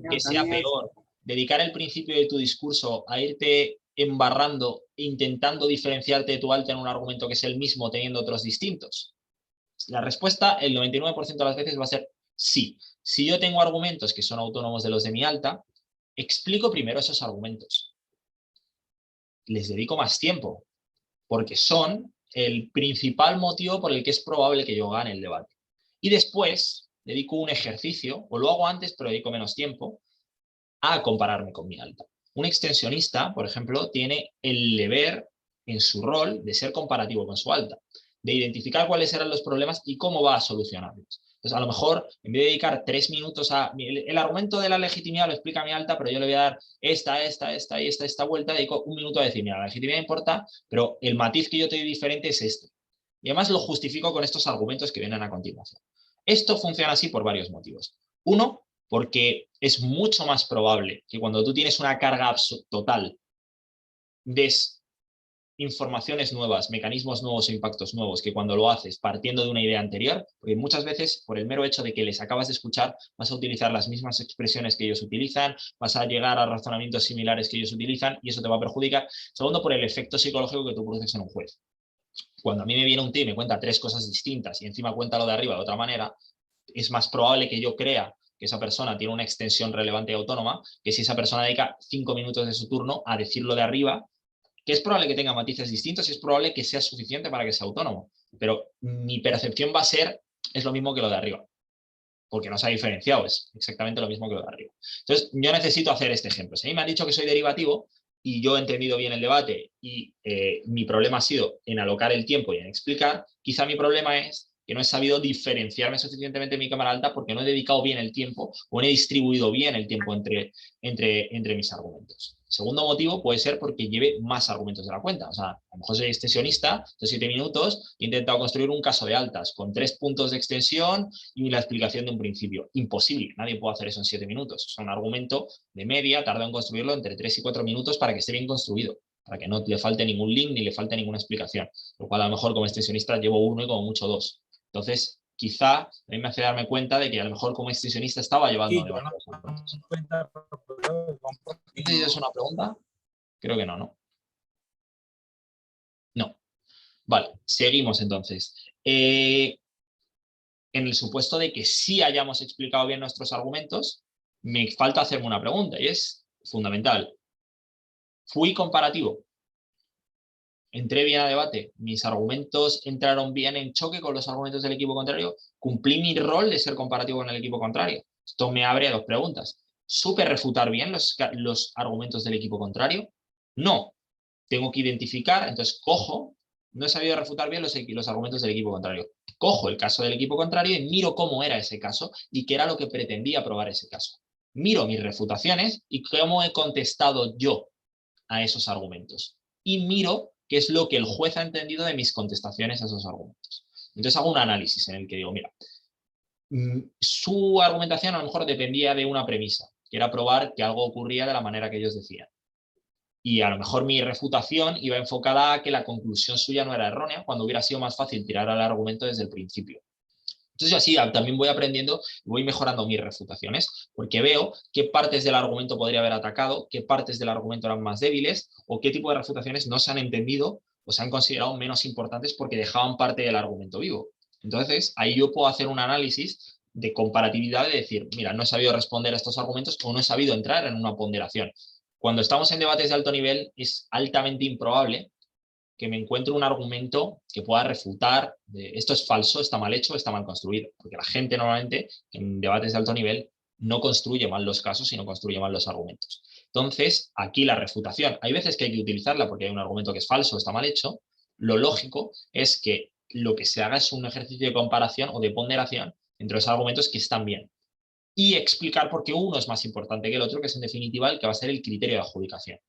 S2: que sea peor dedicar el principio de tu discurso a irte embarrando e intentando diferenciarte de tu alta en un argumento que es el mismo teniendo otros distintos? La respuesta, el 99% de las veces, va a ser sí. Si yo tengo argumentos que son autónomos de los de mi alta, explico primero esos argumentos. Les dedico más tiempo, porque son el principal motivo por el que es probable que yo gane el debate. Y después dedico un ejercicio, o lo hago antes, pero dedico menos tiempo, a compararme con mi alta. Un extensionista, por ejemplo, tiene el deber en su rol de ser comparativo con su alta, de identificar cuáles eran los problemas y cómo va a solucionarlos. Entonces, a lo mejor, en vez de dedicar 3 minutos a... El argumento de la legitimidad lo explica mi alta, pero yo le voy a dar esta vuelta, dedico 1 minuto a decir, mira, la legitimidad importa, pero el matiz que yo te doy diferente es este. Y además lo justifico con estos argumentos que vienen a continuación. Esto funciona así por varios motivos. Uno, porque es mucho más probable que cuando tú tienes una carga total des informaciones nuevas, mecanismos nuevos o impactos nuevos que cuando lo haces partiendo de una idea anterior, porque muchas veces por el mero hecho de que les acabas de escuchar vas a utilizar las mismas expresiones que ellos utilizan, vas a llegar a razonamientos similares que ellos utilizan y eso te va a perjudicar. Segundo, por el efecto psicológico que tú produces en un juez. Cuando a mí me viene un tío y me cuenta 3 cosas distintas y encima cuenta lo de arriba de otra manera, es más probable que yo crea que esa persona tiene una extensión relevante y autónoma que si esa persona dedica 5 minutos de su turno a decirlo de arriba, que es probable que tenga matices distintos y es probable que sea suficiente para que sea autónomo. Pero mi percepción va a ser, es lo mismo que lo de arriba, porque no se ha diferenciado, es exactamente lo mismo que lo de arriba. Entonces, yo necesito hacer este ejemplo. Si a mí me han dicho que soy derivativo y yo he entendido bien el debate y mi problema ha sido en alocar el tiempo y en explicar, quizá mi problema es que no he sabido diferenciarme suficientemente en mi cámara alta porque no he dedicado bien el tiempo o no he distribuido bien el tiempo entre mis argumentos. Segundo motivo puede ser porque lleve más argumentos de la cuenta. O sea, a lo mejor soy extensionista, de 7 minutos, he intentado construir un caso de altas con 3 puntos de extensión y la explicación de un principio. Imposible, nadie puede hacer eso en 7 minutos. O sea, un argumento de media tarda en construirlo entre 3 y 4 minutos para que esté bien construido, para que no le falte ningún link ni le falte ninguna explicación. Lo cual a lo mejor como extensionista llevo 1 y como mucho 2. Entonces, quizá a mí me hace darme cuenta de que a lo mejor como extensionista estaba llevando demasiados argumentos. ¿Es una pregunta? Creo que no, ¿no? No. Vale, seguimos entonces. En el supuesto de que sí hayamos explicado bien nuestros argumentos, me falta hacerme una pregunta y es fundamental. ¿Fui comparativo? ¿Entré bien a debate? ¿Mis argumentos entraron bien en choque con los argumentos del equipo contrario? ¿Cumplí mi rol de ser comparativo con el equipo contrario? Esto me abre a 2 preguntas. ¿Supe refutar bien los argumentos del equipo contrario? No. Tengo que identificar, entonces cojo, no he sabido refutar bien los argumentos del equipo contrario. Cojo el caso del equipo contrario y miro cómo era ese caso y qué era lo que pretendía probar ese caso. Miro mis refutaciones y cómo he contestado yo a esos argumentos. Y miro qué es lo que el juez ha entendido de mis contestaciones a esos argumentos. Entonces hago un análisis en el que digo, mira, su argumentación a lo mejor dependía de una premisa, que era probar que algo ocurría de la manera que ellos decían. Y a lo mejor mi refutación iba enfocada a que la conclusión suya no era errónea, cuando hubiera sido más fácil tirar al argumento desde el principio. Entonces yo así también voy aprendiendo y voy mejorando mis refutaciones, porque veo qué partes del argumento podría haber atacado, qué partes del argumento eran más débiles o qué tipo de refutaciones no se han entendido o se han considerado menos importantes porque dejaban parte del argumento vivo. Entonces ahí yo puedo hacer un análisis de comparatividad de decir, mira, no he sabido responder a estos argumentos o no he sabido entrar en una ponderación. Cuando estamos en debates de alto nivel es altamente improbable que me encuentre un argumento que pueda refutar esto es falso, está mal hecho, está mal construido. Porque la gente normalmente en debates de alto nivel no construye mal los casos, sino construye mal los argumentos. Entonces, aquí la refutación, hay veces que hay que utilizarla porque hay un argumento que es falso, está mal hecho. Lo lógico es que lo que se haga es un ejercicio de comparación o de ponderación entre los argumentos que están bien. Y explicar por qué uno es más importante que el otro, que es en definitiva el que va a ser el criterio de adjudicación.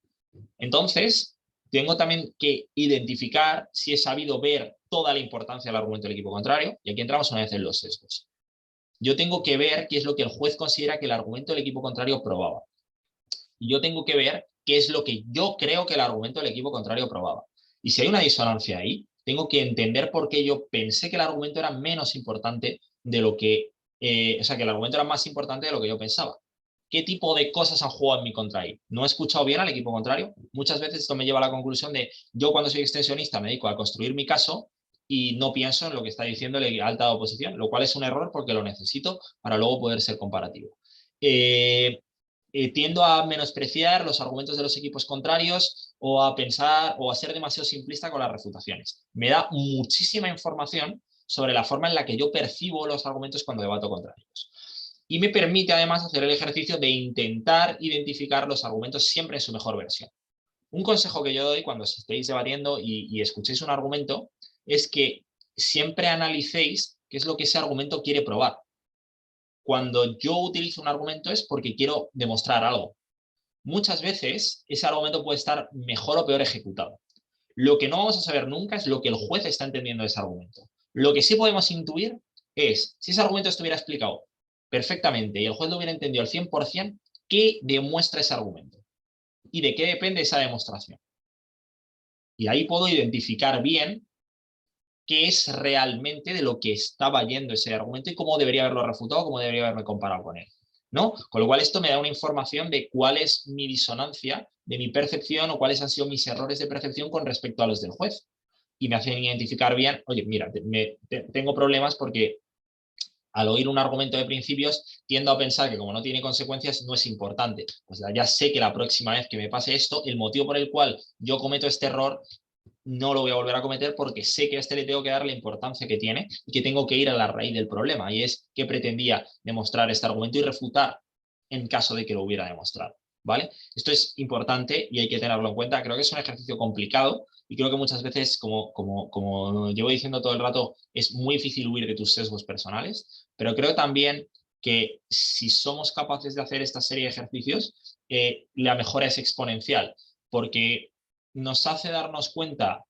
S2: Entonces, tengo también que identificar si he sabido ver toda la importancia del argumento del equipo contrario, y aquí entramos una vez en los sesgos. Yo tengo que ver qué es lo que el juez considera que el argumento del equipo contrario probaba. Y yo tengo que ver qué es lo que yo creo que el argumento del equipo contrario probaba. Y si hay una disonancia ahí, tengo que entender por qué yo pensé que el argumento era menos importante de lo que, o sea, que el argumento era más importante de lo que yo pensaba. ¿Qué tipo de cosas han jugado en mi contra ahí? ¿No he escuchado bien al equipo contrario? Muchas veces esto me lleva a la conclusión de yo cuando soy extensionista me dedico a construir mi caso y no pienso en lo que está diciendo la alta oposición, lo cual es un error porque lo necesito para luego poder ser comparativo. Tiendo a menospreciar los argumentos de los equipos contrarios o a pensar o a ser demasiado simplista con las refutaciones. Me da muchísima información sobre la forma en la que yo percibo los argumentos cuando debato contra ellos. Y me permite además hacer el ejercicio de intentar identificar los argumentos siempre en su mejor versión. Un consejo que yo doy cuando estéis debatiendo y escuchéis un argumento es que siempre analicéis qué es lo que ese argumento quiere probar. Cuando yo utilizo un argumento es porque quiero demostrar algo. Muchas veces ese argumento puede estar mejor o peor ejecutado. Lo que no vamos a saber nunca es lo que el juez está entendiendo de ese argumento. Lo que sí podemos intuir es, si ese argumento estuviera explicado perfectamente y el juez lo hubiera entendido al 100%, ¿qué demuestra ese argumento? ¿Y de qué depende esa demostración? Y ahí puedo identificar bien qué es realmente de lo que estaba yendo ese argumento y cómo debería haberlo refutado, cómo debería haberme comparado con él, ¿no? Con lo cual esto me da una información de cuál es mi disonancia, de mi percepción o cuáles han sido mis errores de percepción con respecto a los del juez. Y me hacen identificar bien, oye, mira, tengo problemas porque al oír un argumento de principios tiendo a pensar que como no tiene consecuencias no es importante. Pues ya sé que la próxima vez que me pase esto, el motivo por el cual yo cometo este error no lo voy a volver a cometer porque sé que a este le tengo que dar la importancia que tiene y que tengo que ir a la raíz del problema, y es que pretendía demostrar este argumento y refutar en caso de que lo hubiera demostrado, ¿vale? Esto es importante y hay que tenerlo en cuenta. Creo que es un ejercicio complicado y creo que muchas veces, como llevo diciendo todo el rato, es muy difícil huir de tus sesgos personales, pero creo también que si somos capaces de hacer esta serie de ejercicios, la mejora es exponencial, porque nos hace darnos cuenta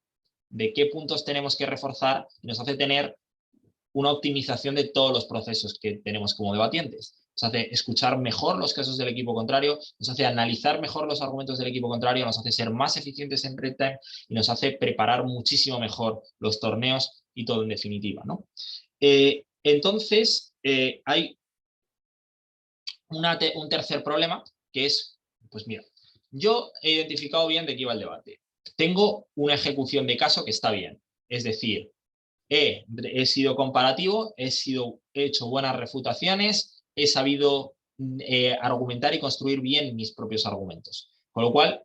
S2: de qué puntos tenemos que reforzar y nos hace tener una optimización de todos los procesos que tenemos como debatientes. Nos hace escuchar mejor los casos del equipo contrario, nos hace analizar mejor los argumentos del equipo contrario, nos hace ser más eficientes en red time y nos hace preparar muchísimo mejor los torneos y todo en definitiva, ¿no? Entonces, hay un tercer problema que es, pues mira, yo he identificado bien de qué iba el debate. Tengo una ejecución de caso que está bien. Es decir, he sido comparativo, he hecho buenas refutaciones, he sabido argumentar y construir bien mis propios argumentos. Con lo cual,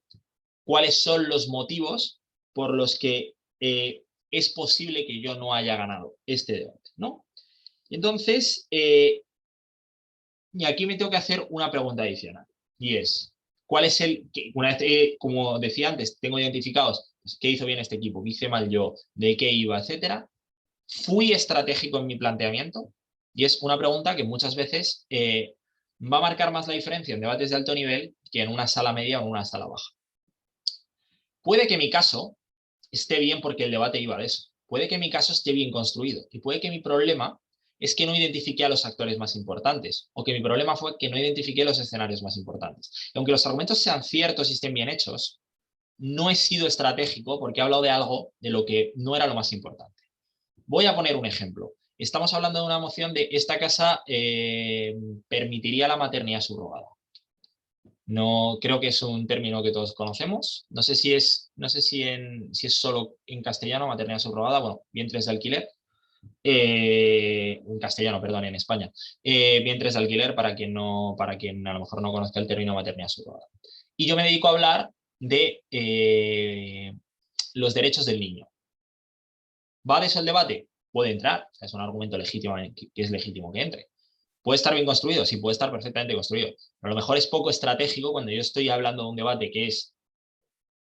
S2: ¿cuáles son los motivos por los que es posible que yo no haya ganado este debate, ¿no? Entonces, y aquí me tengo que hacer una pregunta adicional, y es, ¿cuál es una vez, como decía antes, tengo identificados pues, qué hizo bien este equipo, qué hice mal yo, de qué iba, etcétera? ¿Fui estratégico en mi planteamiento? Y es una pregunta que muchas veces va a marcar más la diferencia en debates de alto nivel que en una sala media o en una sala baja. Puede que mi caso esté bien porque el debate iba de eso. Puede que mi caso esté bien construido y puede que mi problema es que no identifiqué a los actores más importantes, o que mi problema fue que no identifiqué los escenarios más importantes. Y aunque los argumentos sean ciertos y estén bien hechos, no he sido estratégico porque he hablado de algo de lo que no era lo más importante. Voy a poner un ejemplo. estamos hablando de una moción de esta casa permitiría la maternidad subrogada. No, creo que es un término que todos conocemos. No sé si es solo en castellano maternidad subrogada, bueno, vientres de alquiler. En castellano, perdón, en España. Vientres de alquiler para quien a lo mejor no conozca el término maternidad subrogada. Y yo me dedico a hablar de los derechos del niño. ¿Va de eso el debate? Puede entrar, o sea, es un argumento legítimo que es legítimo que entre. ¿Puede estar bien construido? Sí, puede estar perfectamente construido. Pero a lo mejor es poco estratégico cuando yo estoy hablando de un debate que es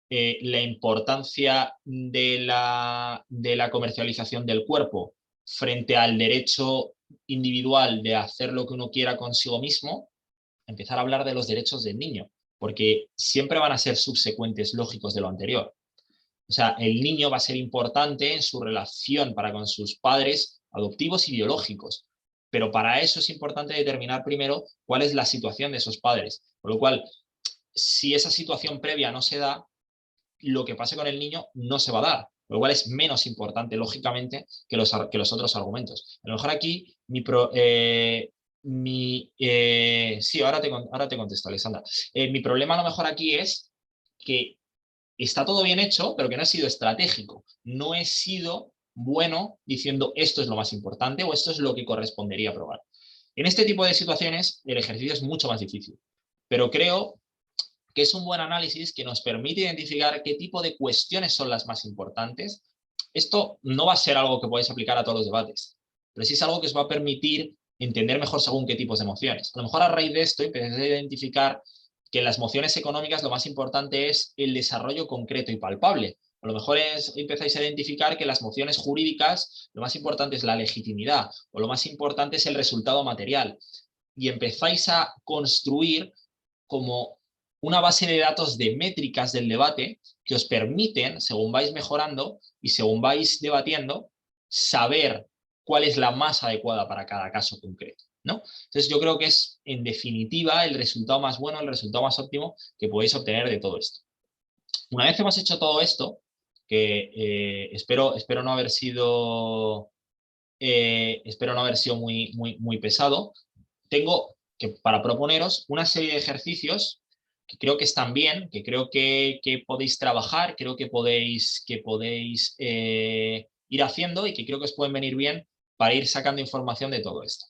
S2: la importancia de la comercialización del cuerpo frente al derecho individual de hacer lo que uno quiera consigo mismo, empezar a hablar de los derechos del niño, porque siempre van a ser subsecuentes lógicos de lo anterior. O sea, el niño va a ser importante en su relación para con sus padres adoptivos y biológicos, pero para eso es importante determinar primero cuál es la situación de esos padres. Por lo cual, si esa situación previa no se da, lo que pase con el niño no se va a dar, lo cual es menos importante, lógicamente, que los otros argumentos. A lo mejor aquí sí, ahora te contesto, Alexandra. Mi problema a lo mejor aquí es que está todo bien hecho, pero que no he sido estratégico. No he sido bueno diciendo esto es lo más importante o esto es lo que correspondería probar. En este tipo de situaciones el ejercicio es mucho más difícil, pero creo que es un buen análisis que nos permite identificar qué tipo de cuestiones son las más importantes. Esto no va a ser algo que podáis aplicar a todos los debates, pero sí es algo que os va a permitir entender mejor según qué tipos de emociones. A lo mejor a raíz de esto empecéis a identificar que en las mociones económicas lo más importante es el desarrollo concreto y palpable. A lo mejor empezáis a identificar que las mociones jurídicas lo más importante es la legitimidad o lo más importante es el resultado material. Y empezáis a construir como una base de datos de métricas del debate que os permiten, según vais mejorando y según vais debatiendo, saber cuál es la más adecuada para cada caso concreto, ¿no? Entonces yo creo que es, en definitiva, el resultado más bueno, el resultado más óptimo que podéis obtener de todo esto. Una vez hemos hecho todo esto, que espero no haber sido muy pesado, tengo que, para proponeros una serie de ejercicios que creo que están bien, que creo que podéis trabajar, creo que podéis ir haciendo y que creo que os pueden venir bien para ir sacando información de todo esto.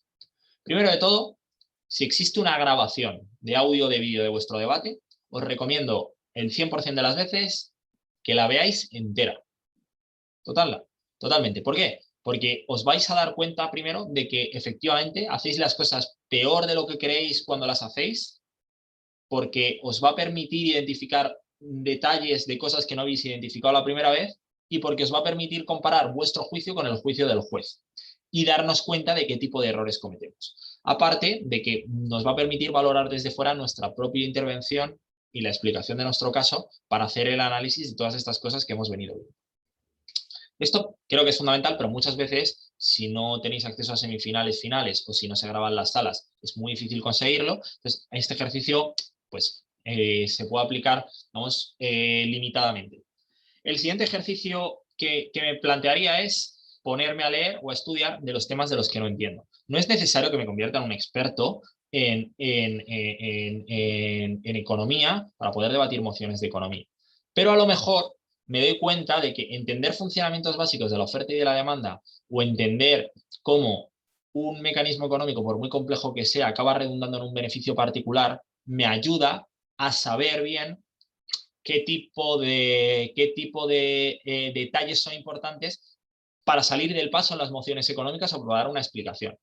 S2: Primero de todo, si existe una grabación de audio o de vídeo de vuestro debate, os recomiendo el 100% de las veces que la veáis entera. Totalmente. ¿Por qué? Porque os vais a dar cuenta primero de que efectivamente hacéis las cosas peor de lo que creéis cuando las hacéis, porque os va a permitir identificar detalles de cosas que no habéis identificado la primera vez y porque os va a permitir comparar vuestro juicio con el juicio del juez y darnos cuenta de qué tipo de errores cometemos. Aparte de que nos va a permitir valorar desde fuera nuestra propia intervención y la explicación de nuestro caso para hacer el análisis de todas estas cosas que hemos venido viendo. Esto creo que es fundamental, pero muchas veces, si no tenéis acceso a semifinales, finales, o si no se graban las salas, es muy difícil conseguirlo. Entonces, este ejercicio, pues, se puede aplicar, vamos, limitadamente. El siguiente ejercicio que me plantearía es ponerme a leer o a estudiar de los temas de los que no entiendo. No es necesario que me convierta en un experto en economía para poder debatir mociones de economía. Pero a lo mejor me doy cuenta de que entender funcionamientos básicos de la oferta y de la demanda o entender cómo un mecanismo económico, por muy complejo que sea, acaba redundando en un beneficio particular, me ayuda a saber bien qué tipo de detalles son importantes para salir del paso en las mociones económicas o para dar una explicación.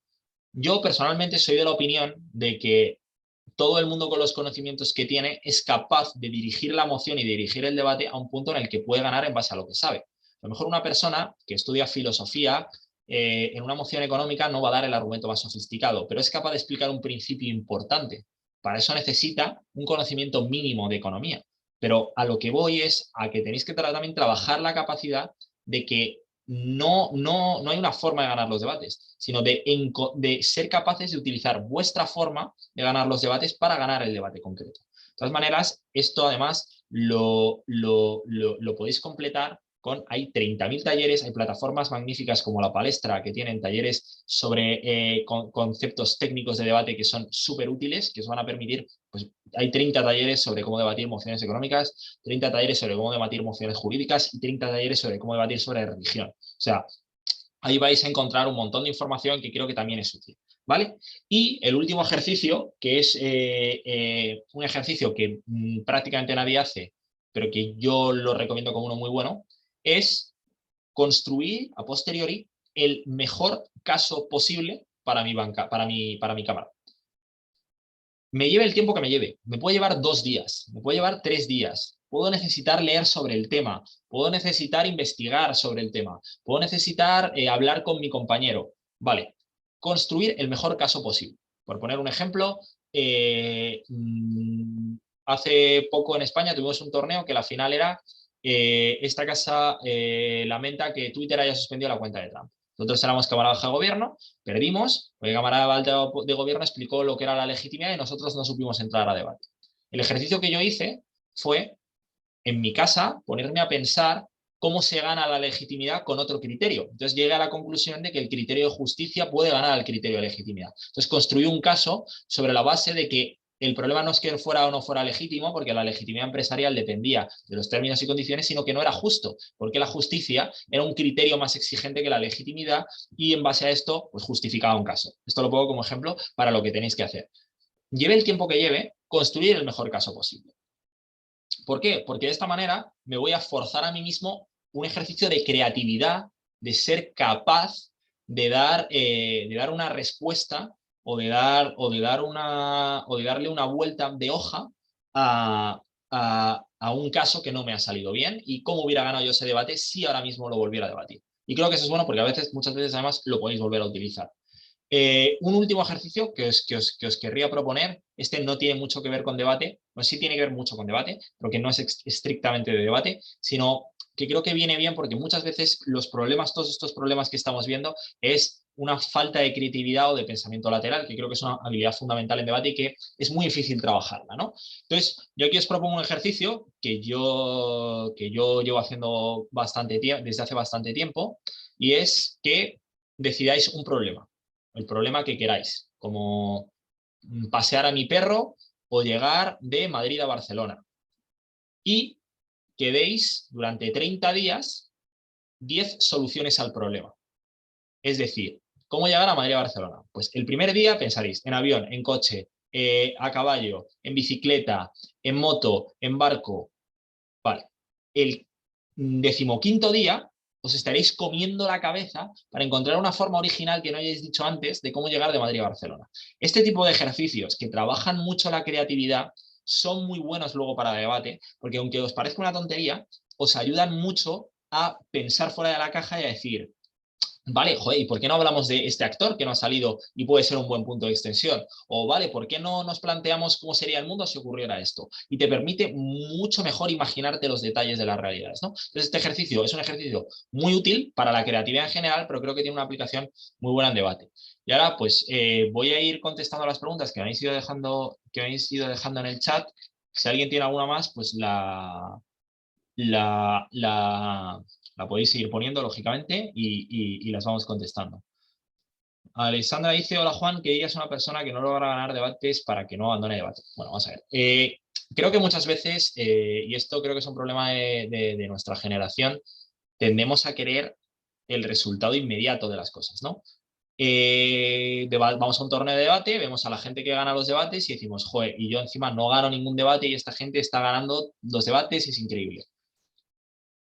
S2: Yo personalmente soy de la opinión de que todo el mundo con los conocimientos que tiene es capaz de dirigir la moción y dirigir el debate a un punto en el que puede ganar en base a lo que sabe. A lo mejor una persona que estudia filosofía en una moción económica no va a dar el argumento más sofisticado, pero es capaz de explicar un principio importante. Para eso necesita un conocimiento mínimo de economía. Pero a lo que voy es a que tenéis que también trabajar la capacidad de que no hay una forma de ganar los debates, sino de ser capaces de utilizar vuestra forma de ganar los debates para ganar el debate concreto. De todas maneras, esto además lo podéis completar hay 30.000 talleres, hay plataformas magníficas como La Palestra que tienen talleres sobre conceptos técnicos de debate que son súper útiles, que os van a permitir, pues hay 30 talleres sobre cómo debatir mociones económicas, 30 talleres sobre cómo debatir mociones jurídicas y 30 talleres sobre cómo debatir sobre religión. O sea, ahí vais a encontrar un montón de información que creo que también es útil, ¿vale? Y el último ejercicio, que es un ejercicio que prácticamente nadie hace, pero que yo lo recomiendo como uno muy bueno, es construir a posteriori el mejor caso posible para mi banca, para mi cámara. Me lleve el tiempo que me lleve, me puede llevar 2 días, me puede llevar 3 días, puedo necesitar leer sobre el tema, puedo necesitar investigar sobre el tema, puedo necesitar hablar con mi compañero. Vale, construir el mejor caso posible. Por poner un ejemplo, hace poco en España tuvimos un torneo que la final era esta casa lamenta que Twitter haya suspendido la cuenta de Trump. Nosotros éramos Cámara Baja de Gobierno, perdimos, porque Cámara Alta de Gobierno explicó lo que era la legitimidad y nosotros no supimos entrar a debate. El ejercicio que yo hice fue, en mi casa, ponerme a pensar cómo se gana la legitimidad con otro criterio. Entonces llegué a la conclusión de que el criterio de justicia puede ganar al criterio de legitimidad. Entonces construí un caso sobre la base de que el problema no es que fuera o no fuera legítimo, porque la legitimidad empresarial dependía de los términos y condiciones, sino que no era justo, porque la justicia era un criterio más exigente que la legitimidad y en base a esto, pues justificaba un caso. Esto lo pongo como ejemplo para lo que tenéis que hacer. Lleve el tiempo que lleve, construir el mejor caso posible. ¿Por qué? Porque de esta manera me voy a forzar a mí mismo un ejercicio de creatividad, de ser capaz de dar una respuesta o de darle una vuelta de hoja a un caso que no me ha salido bien y cómo hubiera ganado yo ese debate si ahora mismo lo volviera a debatir. Y creo que eso es bueno porque muchas veces además lo podéis volver a utilizar. Un último ejercicio que os querría proponer, este no tiene mucho que ver con debate, pues sí tiene que ver mucho con debate, pero que no es estrictamente de debate, sino que creo que viene bien porque muchas veces todos estos problemas que estamos viendo es una falta de creatividad o de pensamiento lateral, que creo que es una habilidad fundamental en debate y que es muy difícil trabajarla, ¿no? Entonces, yo aquí os propongo un ejercicio que yo llevo haciendo desde hace bastante tiempo, y es que decidáis un problema, el problema que queráis, como pasear a mi perro o llegar de Madrid a Barcelona. Y que deis durante 30 días 10 soluciones al problema. Es decir, ¿cómo llegar a Madrid a Barcelona? Pues el primer día pensaréis en avión, en coche, a caballo, en bicicleta, en moto, en barco. Vale. El 15º día os estaréis comiendo la cabeza para encontrar una forma original que no hayáis dicho antes de cómo llegar de Madrid a Barcelona. Este tipo de ejercicios que trabajan mucho la creatividad son muy buenos luego para debate, porque aunque os parezca una tontería, os ayudan mucho a pensar fuera de la caja y a decir, vale, joder, ¿y por qué no hablamos de este actor que no ha salido y puede ser un buen punto de extensión? O vale, ¿por qué no nos planteamos cómo sería el mundo si ocurriera esto? Y te permite mucho mejor imaginarte los detalles de las realidades, ¿no? Entonces este ejercicio es un ejercicio muy útil para la creatividad en general, pero creo que tiene una aplicación muy buena en debate. Y ahora pues voy a ir contestando las preguntas que me habéis ido dejando en el chat. Si alguien tiene alguna más, pues la, la, la podéis seguir poniendo, lógicamente, y las vamos contestando. Alexandra dice, hola Juan, que ella es una persona que no logra ganar debates para que no abandone debate. Bueno, vamos a ver. Creo que muchas veces, y esto creo que es un problema de nuestra generación, tendemos a querer el resultado inmediato de las cosas, ¿no? Vamos a un torneo de debate, vemos a la gente que gana los debates y decimos, joder, y yo encima no gano ningún debate y esta gente está ganando los debates y es increíble.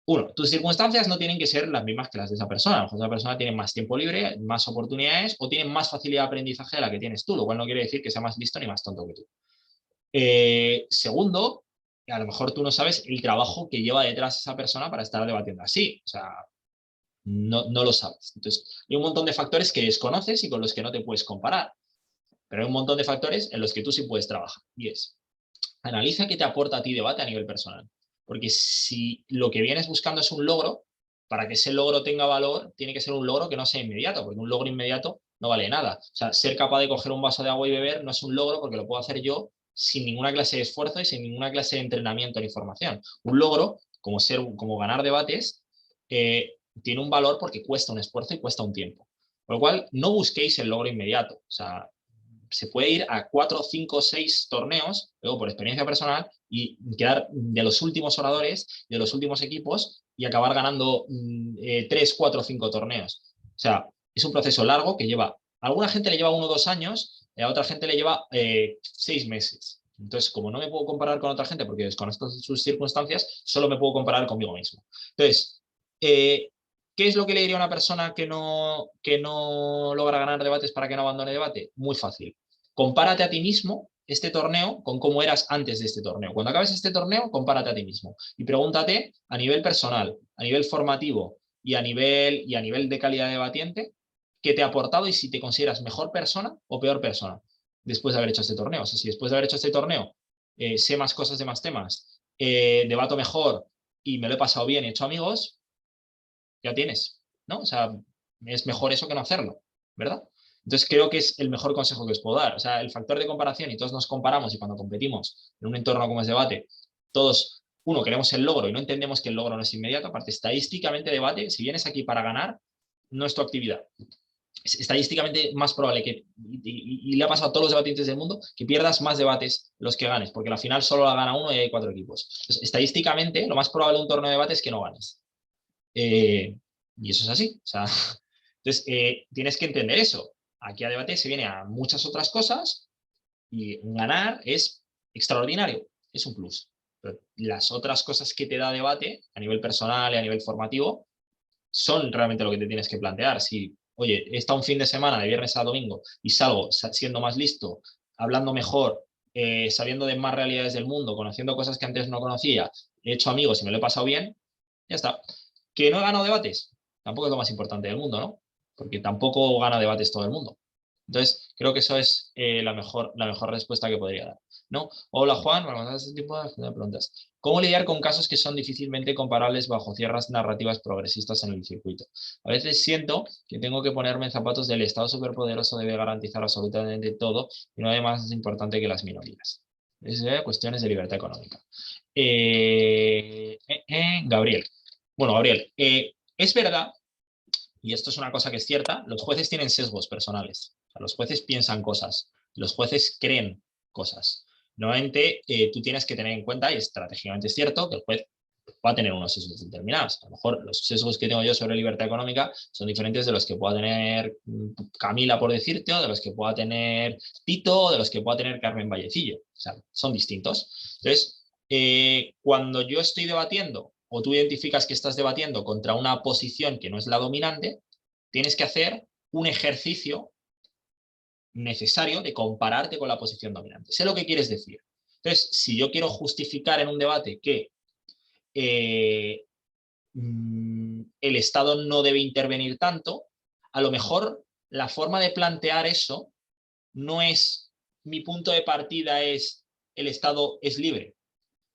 S2: Uno, tus circunstancias no tienen que ser las mismas que las de esa persona. A lo mejor esa persona tiene más tiempo libre, más oportunidades o tiene más facilidad de aprendizaje de la que tienes tú, lo cual no quiere decir que sea más listo ni más tonto que tú. Segundo, a lo mejor tú no sabes el trabajo que lleva detrás esa persona para estar debatiendo así. O sea, no lo sabes. Entonces, hay un montón de factores que desconoces y con los que no te puedes comparar. Pero hay un montón de factores en los que tú sí puedes trabajar. Y es, analiza qué te aporta a ti debate a nivel personal. Porque si lo que vienes buscando es un logro, para que ese logro tenga valor, tiene que ser un logro que no sea inmediato, porque un logro inmediato no vale nada. O sea, ser capaz de coger un vaso de agua y beber no es un logro porque lo puedo hacer yo sin ninguna clase de esfuerzo y sin ninguna clase de entrenamiento ni formación. Un logro, como ganar debates, tiene un valor porque cuesta un esfuerzo y cuesta un tiempo. Por lo cual, no busquéis el logro inmediato. O sea, se puede ir a 4, 5, 6 torneos, luego por experiencia personal, y quedar de los últimos oradores, de los últimos equipos, y acabar ganando 3, 4, 5 torneos. O sea, es un proceso largo que lleva, a alguna gente le lleva 1 o 2 años, a otra gente le lleva 6 meses. Entonces, como no me puedo comparar con otra gente porque desconozco sus circunstancias, solo me puedo comparar conmigo mismo. Entonces, ¿qué es lo que le diría a una persona que no logra ganar debates para que no abandone debate? Muy fácil. Compárate a ti mismo este torneo con cómo eras antes de este torneo. Cuando acabes este torneo, compárate a ti mismo y pregúntate a nivel personal, a nivel formativo y a nivel de calidad de debatiente, qué te ha aportado y si te consideras mejor persona o peor persona después de haber hecho este torneo. O sea, si después de haber hecho este torneo sé más cosas de más temas, debato mejor y me lo he pasado bien y he hecho amigos, ya tienes, ¿no? O sea, es mejor eso que no hacerlo, ¿verdad? Entonces creo que es el mejor consejo que os puedo dar. O sea, el factor de comparación y todos nos comparamos y cuando competimos en un entorno como es debate, todos, uno, queremos el logro y no entendemos que el logro no es inmediato. Aparte, estadísticamente debate, si vienes aquí para ganar, no es tu actividad. Es estadísticamente más probable que, y le ha pasado a todos los debatientes del mundo, que pierdas más debates los que ganes, porque al final solo la gana uno y hay 4 equipos. Entonces, estadísticamente, lo más probable de un torneo de debate es que no ganes. Y eso es así. O sea, entonces, tienes que entender eso. Aquí a debate se viene a muchas otras cosas y ganar es extraordinario, es un plus. Pero las otras cosas que te da debate a nivel personal y a nivel formativo son realmente lo que te tienes que plantear. Si, oye, he estado un fin de semana de viernes a domingo y salgo siendo más listo, hablando mejor, sabiendo de más realidades del mundo, conociendo cosas que antes no conocía, he hecho amigos y me lo he pasado bien, ya está. ¿Que no he ganado debates? Tampoco es lo más importante del mundo, ¿no? Porque tampoco gana debates todo el mundo. Entonces, creo que eso es la mejor respuesta que podría dar, ¿no? Hola, Juan, vamos a hacer este tipo de preguntas. ¿Cómo lidiar con casos que son difícilmente comparables bajo ciertas narrativas progresistas en el circuito? A veces siento que tengo que ponerme en zapatos del Estado superpoderoso debe garantizar absolutamente todo y no hay más importante que las minorías. Es cuestiones de libertad económica. Gabriel. Bueno, Gabriel, es verdad, y esto es una cosa que es cierta, los jueces tienen sesgos personales. O sea, los jueces piensan cosas, los jueces creen cosas. Normalmente tú tienes que tener en cuenta, y estratégicamente es cierto, que el juez va a tener unos sesgos determinados. A lo mejor los sesgos que tengo yo sobre libertad económica son diferentes de los que pueda tener Camila, por decirte, o de los que pueda tener Tito, o de los que pueda tener Carmen Vallecillo. O sea, son distintos. Entonces, cuando yo estoy debatiendo o tú identificas que estás debatiendo contra una posición que no es la dominante, tienes que hacer un ejercicio necesario de compararte con la posición dominante. Sé lo que quieres decir. Entonces, si yo quiero justificar en un debate que el Estado no debe intervenir tanto, a lo mejor la forma de plantear eso no es mi punto de partida es el Estado es libre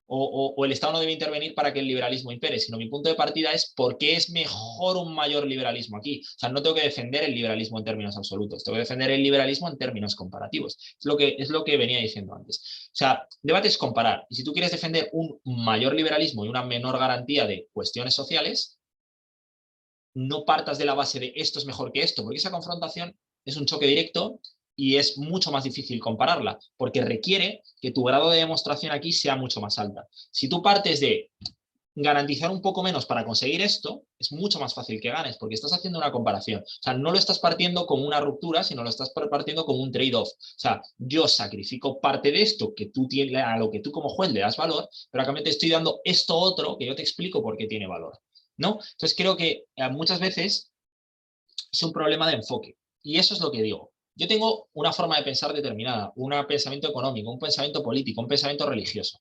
S2: o el Estado no debe intervenir para que el liberalismo impere, sino mi punto de partida es por qué es mejor un mayor liberalismo aquí. O sea, no tengo que defender el liberalismo en términos absolutos, tengo que defender el liberalismo en términos comparativos. Es lo que venía diciendo antes. O sea, debate es comparar. Y si tú quieres defender un mayor liberalismo y una menor garantía de cuestiones sociales, no partas de la base de esto es mejor que esto, porque esa confrontación es un choque directo y es mucho más difícil compararla, porque requiere que tu grado de demostración aquí sea mucho más alta. Si tú partes de garantizar un poco menos para conseguir esto, es mucho más fácil que ganes, porque estás haciendo una comparación. O sea, no lo estás partiendo como una ruptura, sino lo estás partiendo como un trade-off. O sea, yo sacrifico parte de esto que tú tienes, a lo que tú como juez le das valor, pero a cambio te estoy dando esto otro que yo te explico por qué tiene valor, ¿no? Entonces creo que muchas veces es un problema de enfoque. Y eso es lo que digo. Yo tengo una forma de pensar determinada, un pensamiento económico, un pensamiento político, un pensamiento religioso.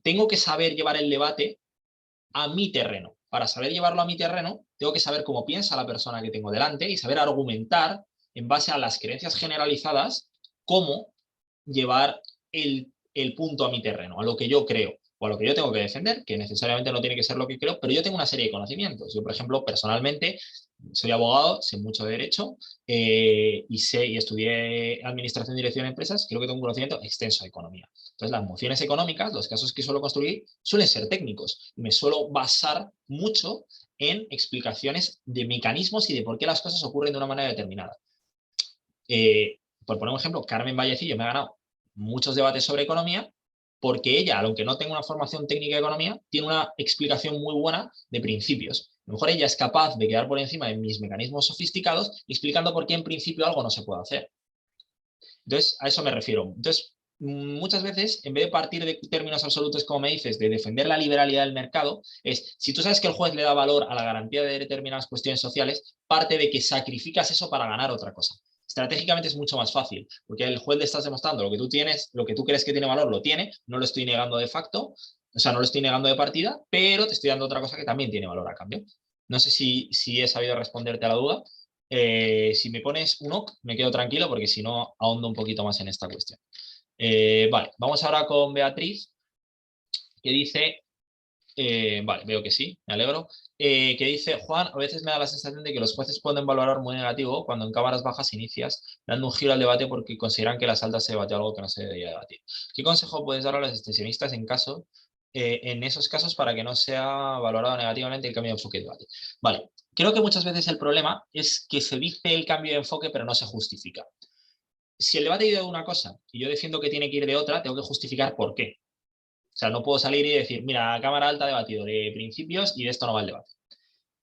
S2: Tengo que saber llevar el debate a mi terreno. Para saber llevarlo a mi terreno, tengo que saber cómo piensa la persona que tengo delante y saber argumentar en base a las creencias generalizadas cómo llevar el punto a mi terreno, a lo que yo creo o a lo que yo tengo que defender, que necesariamente no tiene que ser lo que creo, pero yo tengo una serie de conocimientos. Yo, por ejemplo, personalmente soy abogado, sé mucho de derecho y estudié administración y dirección de empresas, creo que tengo un conocimiento extenso de economía. Entonces, las mociones económicas, los casos que suelo construir, suelen ser técnicos. Me suelo basar mucho en explicaciones de mecanismos y de por qué las cosas ocurren de una manera determinada. Por poner un ejemplo, Carmen Vallecillo me ha ganado muchos debates sobre economía porque ella, aunque no tenga una formación técnica de economía, tiene una explicación muy buena de principios. A lo mejor ella es capaz de quedar por encima de mis mecanismos sofisticados explicando por qué en principio algo no se puede hacer. Entonces, a eso me refiero. Entonces, muchas veces, en vez de partir de términos absolutos, como me dices, de defender la liberalidad del mercado, es, si tú sabes que el juez le da valor a la garantía de determinadas cuestiones sociales, parte de que sacrificas eso para ganar otra cosa. Estratégicamente es mucho más fácil, porque el juez le estás demostrando lo que tú tienes, lo que tú crees que tiene valor, lo tiene, no lo estoy negando de facto, o sea, no lo estoy negando de partida, pero te estoy dando otra cosa que también tiene valor a cambio. No sé si he sabido responderte a la duda. Si me pones un OK, me quedo tranquilo, porque si no, ahondo un poquito más en esta cuestión. Vale, vamos ahora con Beatriz, que dice, vale, veo que sí, me alegro, que dice, Juan, a veces me da la sensación de que los jueces pueden valorar muy negativo cuando en cámaras bajas inicias, dando un giro al debate porque consideran que en las altas se debate algo que no se debería debatir. ¿Qué consejo puedes dar a los extensionistas en esos casos para que no sea valorado negativamente el cambio de enfoque del debate? Vale, creo que muchas veces el problema es que se dice el cambio de enfoque pero no se justifica. Si el debate ha ido de una cosa y yo defiendo que tiene que ir de otra, tengo que justificar por qué. O sea, no puedo salir y decir, mira, Cámara Alta ha debatido de principios y de esto no va el debate.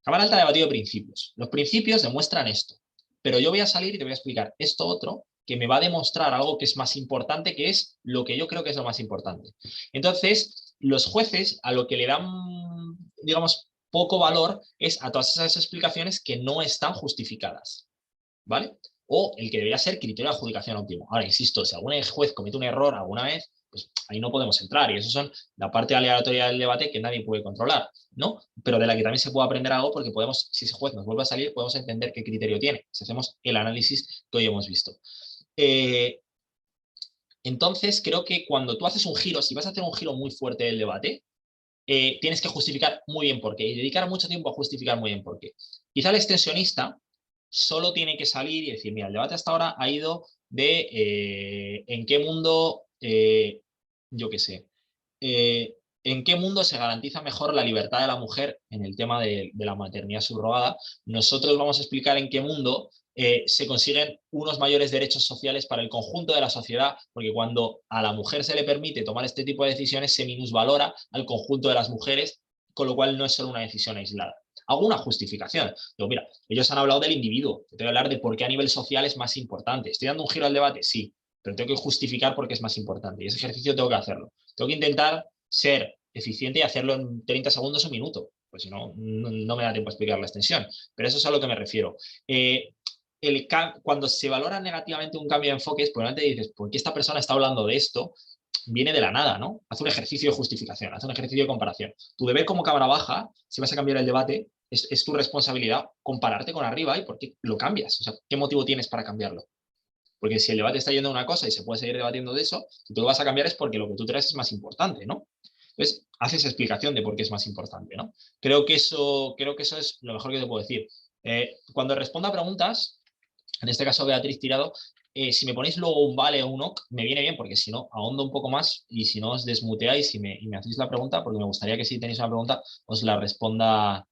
S2: Cámara Alta ha debatido de principios. Los principios demuestran esto, pero yo voy a salir y te voy a explicar esto otro que me va a demostrar algo que es más importante, que es lo que yo creo que es lo más importante. Entonces, los jueces a lo que le dan, digamos, poco valor es a todas esas explicaciones que no están justificadas, ¿vale? O el que debería ser criterio de adjudicación óptimo. Ahora, insisto, si algún juez comete un error alguna vez, pues ahí no podemos entrar, y eso son la parte aleatoria del debate que nadie puede controlar, ¿no? Pero de la que también se puede aprender algo, porque podemos, si ese juez nos vuelve a salir, podemos entender qué criterio tiene, si hacemos el análisis que hoy hemos visto. Entonces, creo que cuando tú haces un giro, si vas a hacer un giro muy fuerte del debate, tienes que justificar muy bien por qué, y dedicar mucho tiempo a justificar muy bien por qué. Quizá el extensionista solo tiene que salir y decir, mira, el debate hasta ahora ha ido de en qué mundo, yo qué sé, en qué mundo se garantiza mejor la libertad de la mujer en el tema de la maternidad subrogada. Nosotros vamos a explicar en qué mundo se consiguen unos mayores derechos sociales para el conjunto de la sociedad, porque cuando a la mujer se le permite tomar este tipo de decisiones, se minusvalora al conjunto de las mujeres, con lo cual no es solo una decisión aislada. Hago una justificación. Digo, mira, ellos han hablado del individuo, te voy a hablar de por qué a nivel social es más importante. ¿Estoy dando un giro al debate? Sí, pero tengo que justificar por qué es más importante. Y ese ejercicio tengo que hacerlo. Tengo que intentar ser eficiente y hacerlo en 30 segundos o un minuto, pues si no, no me da tiempo a explicar la extensión. Pero eso es a lo que me refiero. Cuando se valora negativamente un cambio de enfoques, probablemente dices, ¿por qué esta persona está hablando de esto? Viene de la nada, ¿no? Haz un ejercicio de justificación, haz un ejercicio de comparación. Tu deber como cámara baja, si vas a cambiar el debate, es tu responsabilidad compararte con arriba y por qué lo cambias. O sea, ¿qué motivo tienes para cambiarlo? Porque si el debate está yendo a una cosa y se puede seguir debatiendo de eso, si tú lo vas a cambiar es porque lo que tú traes es más importante, ¿no? Entonces, haces explicación de por qué es más importante, ¿no? Creo que eso es lo mejor que te puedo decir. Cuando responda a preguntas, en este caso Beatriz Tirado, si me ponéis luego un vale o un OK, me viene bien, porque si no, ahondo un poco más y si no, os desmuteáis y me hacéis la pregunta, porque me gustaría que si tenéis una pregunta, os la responda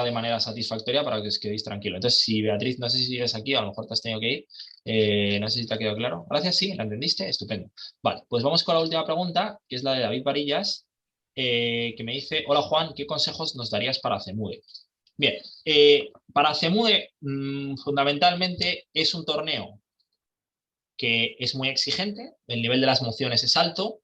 S2: de manera satisfactoria para que os quedéis tranquilos. Entonces, si Beatriz, no sé si sigues aquí, a lo mejor te has tenido que ir, no sé si te ha quedado claro. Gracias, sí, ¿la entendiste? Estupendo. Vale, pues vamos con la última pregunta, que es la de David Varillas, que me dice, hola Juan, ¿qué consejos nos darías para CEMUDE? Bien, para CEMUDE fundamentalmente es un torneo que es muy exigente, el nivel de las mociones es alto,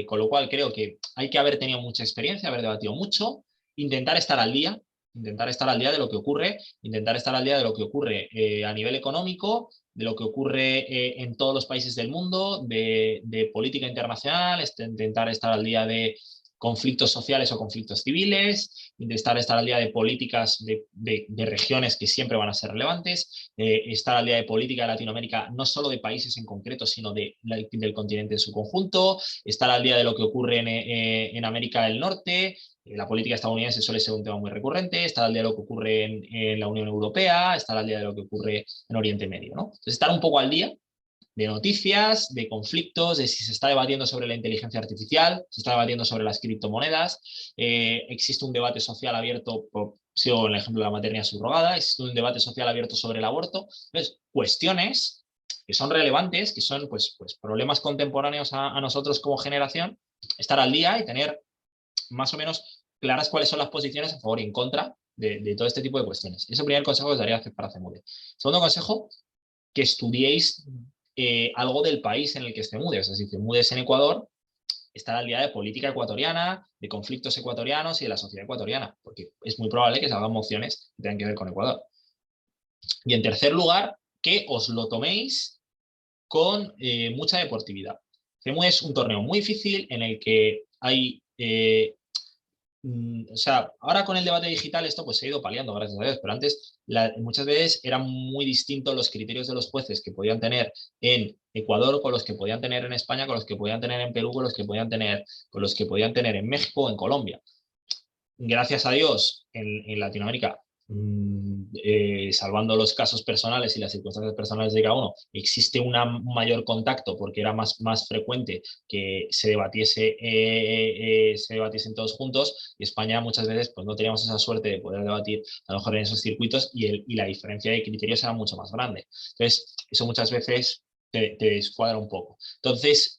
S2: con lo cual creo que hay que haber tenido mucha experiencia, haber debatido mucho, intentar estar al día de lo que ocurre, intentar estar al día de lo que ocurre a nivel económico, de lo que ocurre en todos los países del mundo, de política internacional, intentar estar al día de conflictos sociales o conflictos civiles, intentar estar al día de políticas de regiones que siempre van a ser relevantes, estar al día de política de Latinoamérica, no solo de países en concreto, sino del continente en su conjunto, estar al día de lo que ocurre en América del Norte. La política estadounidense suele ser un tema muy recurrente, estar al día de lo que ocurre en la Unión Europea, estar al día de lo que ocurre en Oriente Medio, ¿no? Entonces, estar un poco al día de noticias, de conflictos, de si se está debatiendo sobre la inteligencia artificial, se está debatiendo sobre las criptomonedas, existe un debate social abierto, sigo el ejemplo de la maternidad subrogada, existe un debate social abierto sobre el aborto. Entonces, cuestiones que son relevantes, que son pues problemas contemporáneos a nosotros como generación, estar al día y tener más o menos claras cuáles son las posiciones a favor y en contra de todo este tipo de cuestiones. Ese es el primer consejo que os daría para CEMUDE. Segundo consejo, que estudiéis algo del país en el que esté CEMUDE. O sea, si CEMUDE es en Ecuador, estar al día de política ecuatoriana, de conflictos ecuatorianos y de la sociedad ecuatoriana, porque es muy probable que salgan mociones que tengan que ver con Ecuador. Y en tercer lugar, que os lo toméis con mucha deportividad. CEMUDE es un torneo muy difícil en el que hay o sea, ahora con el debate digital esto pues se ha ido paliando, gracias a Dios, pero antes muchas veces eran muy distintos los criterios de los jueces que podían tener en Ecuador con los que podían tener en España, con los que podían tener en Perú, con los que podían tener en México o en Colombia. Gracias a Dios, en Latinoamérica, salvando los casos personales y las circunstancias personales de cada uno, existe un mayor contacto porque era más frecuente que se debatiesen todos juntos, y España muchas veces pues, no teníamos esa suerte de poder debatir a lo mejor en esos circuitos y la diferencia de criterios era mucho más grande. Entonces, eso muchas veces te descuadra un poco. Entonces,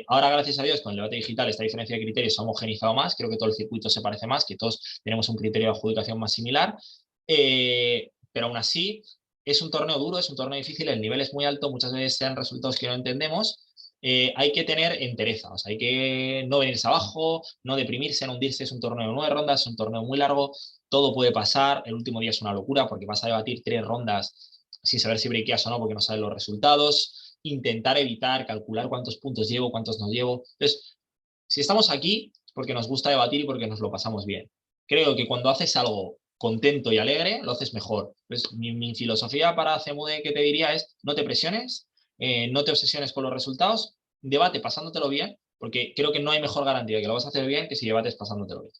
S2: ahora gracias a Dios con el debate digital esta diferencia de criterios se ha homogenizado más, creo que todo el circuito se parece más, que todos tenemos un criterio de adjudicación más similar, pero aún así es un torneo duro, es un torneo difícil, el nivel es muy alto, muchas veces sean resultados que no entendemos, hay que tener entereza, o sea, hay que no venirse abajo, no deprimirse, no hundirse, es un torneo de 9 rondas, es un torneo muy largo, todo puede pasar, el último día es una locura porque vas a debatir 3 rondas sin saber si breakeas o no porque no sabes los resultados, intentar evitar, calcular cuántos puntos llevo, cuántos no llevo. Entonces, si estamos aquí es porque nos gusta debatir y porque nos lo pasamos bien. Creo que cuando haces algo contento y alegre, lo haces mejor. Pues mi filosofía para CEMUDE que te diría es no te presiones, no te obsesiones con los resultados, debate pasándotelo bien, porque creo que no hay mejor garantía de que lo vas a hacer bien que si debates pasándotelo bien.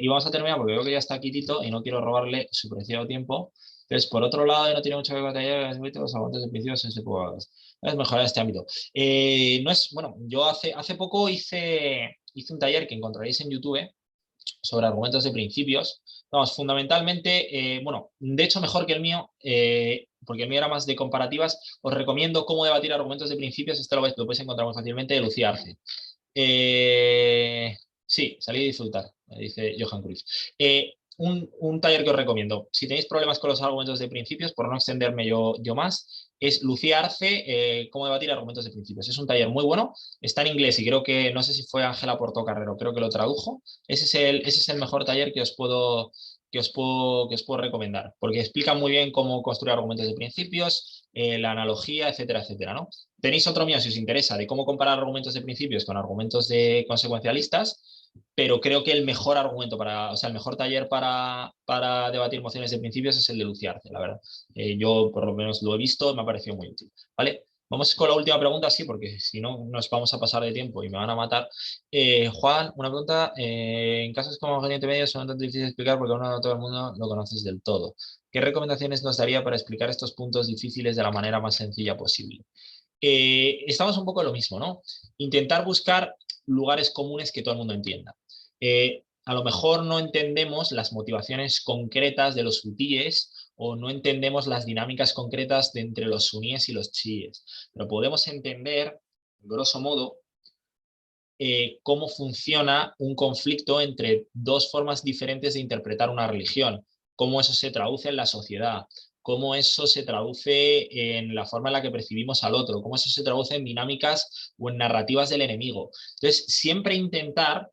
S2: Y vamos a terminar porque veo que ya está aquí Tito y no quiero robarle su preciado tiempo. Entonces, por otro lado, no tiene mucho que batallar los aguantes de principios en es mejorar este ámbito. No es, bueno, yo hace poco hice un taller que encontraréis en YouTube sobre argumentos de principios. Vamos, fundamentalmente, bueno, de hecho mejor que el mío, porque el mío era más de comparativas, os recomiendo cómo debatir argumentos de principios, esto lo podéis encontrar muy fácilmente, de Lucía Arce. Sí, salí a disfrutar, dice Johan Cruyff. Un taller que os recomiendo, si tenéis problemas con los argumentos de principios, por no extenderme yo más, es Lucía Arce, cómo debatir argumentos de principios. Es un taller muy bueno, está en inglés y creo que, no sé si fue Ángela Portocarrero, creo que lo tradujo. Ese es el mejor taller que os puedo recomendar, porque explica muy bien cómo construir argumentos de principios, la analogía, etcétera, etcétera, ¿no? Tenéis otro mío, si os interesa, de cómo comparar argumentos de principios con argumentos de consecuencialistas, pero creo que el mejor argumento o sea, el mejor taller para debatir mociones de principios es el de Lucía Arce, la verdad. Yo por lo menos lo he visto, me ha parecido muy útil, ¿vale? Vamos con la última pregunta, sí, porque si no nos vamos a pasar de tiempo y me van a matar. Juan, una pregunta. En casos como Oriente Medio son tan difíciles de explicar porque aún no todo el mundo lo conoces del todo. ¿Qué recomendaciones nos daría para explicar estos puntos difíciles de la manera más sencilla posible? Estamos un poco en lo mismo, ¿no? Intentar buscar lugares comunes que todo el mundo entienda. A lo mejor no entendemos las motivaciones concretas de los hutíes o no entendemos las dinámicas concretas de entre los suníes y los chiíes, pero podemos entender, grosso modo, cómo funciona un conflicto entre dos formas diferentes de interpretar una religión, cómo eso se traduce en la sociedad, cómo eso se traduce en la forma en la que percibimos al otro, cómo eso se traduce en dinámicas o en narrativas del enemigo. Entonces, siempre intentar, o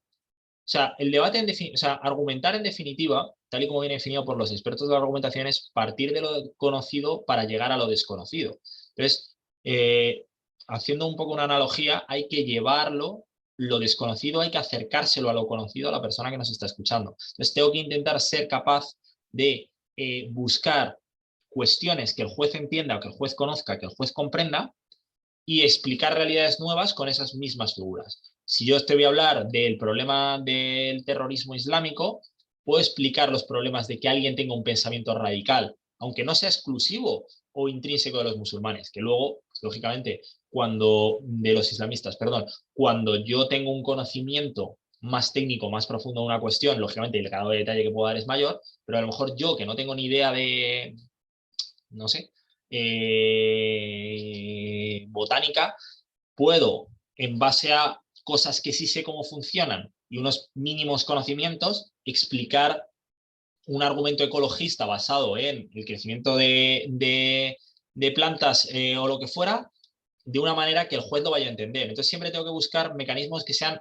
S2: sea, el debate, o sea, argumentar en definitiva, tal y como viene definido por los expertos de la argumentación, es partir de lo conocido para llegar a lo desconocido. Entonces, haciendo un poco una analogía, hay que llevarlo lo desconocido hay que acercárselo a lo conocido a la persona que nos está escuchando. Entonces tengo que intentar ser capaz de buscar cuestiones que el juez entienda, o que el juez conozca, que el juez comprenda, y explicar realidades nuevas con esas mismas figuras. Si yo te voy a hablar del problema del terrorismo islámico, puedo explicar los problemas de que alguien tenga un pensamiento radical, aunque no sea exclusivo o intrínseco de los musulmanes, que luego, lógicamente, de los islamistas, perdón, cuando yo tengo un conocimiento más técnico, más profundo de una cuestión, lógicamente el grado de detalle que puedo dar es mayor, pero a lo mejor yo, que no tengo ni idea de, no sé, botánica, puedo, en base a cosas que sí sé cómo funcionan y unos mínimos conocimientos, explicar un argumento ecologista basado en el crecimiento de plantas o lo que fuera, de una manera que el juez lo vaya a entender. Entonces siempre tengo que buscar mecanismos que sean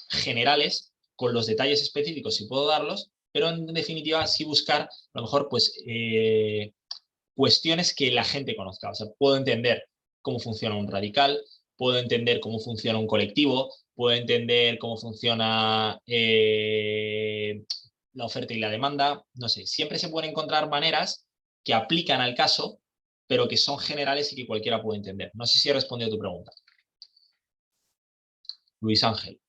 S2: generales, con los detalles específicos si puedo darlos, pero en definitiva sí buscar a lo mejor pues cuestiones que la gente conozca. O sea, puedo entender cómo funciona un radical, puedo entender cómo funciona un colectivo, puedo entender cómo funciona la oferta y la demanda, no sé, siempre se pueden encontrar maneras que aplican al caso, pero que son generales y que cualquiera puede entender. No sé si he respondido a tu pregunta. Luis Ángel.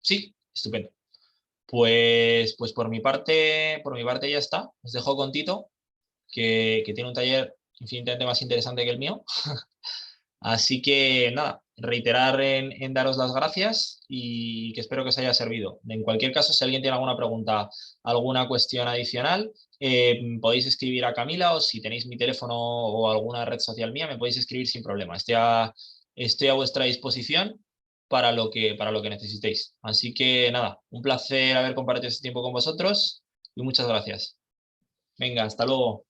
S2: Sí, estupendo. Pues por mi parte ya está. Os dejo con Tito, que tiene un taller infinitamente más interesante que el mío. Así que nada, reiterar en daros las gracias y que espero que os haya servido. En cualquier caso, si alguien tiene alguna pregunta, alguna cuestión adicional, podéis escribir a Camila, o si tenéis mi teléfono o alguna red social mía, me podéis escribir sin problema. Estoy a vuestra disposición para lo que necesitéis. Así que nada, un placer haber compartido este tiempo con vosotros y muchas gracias. Venga, hasta luego.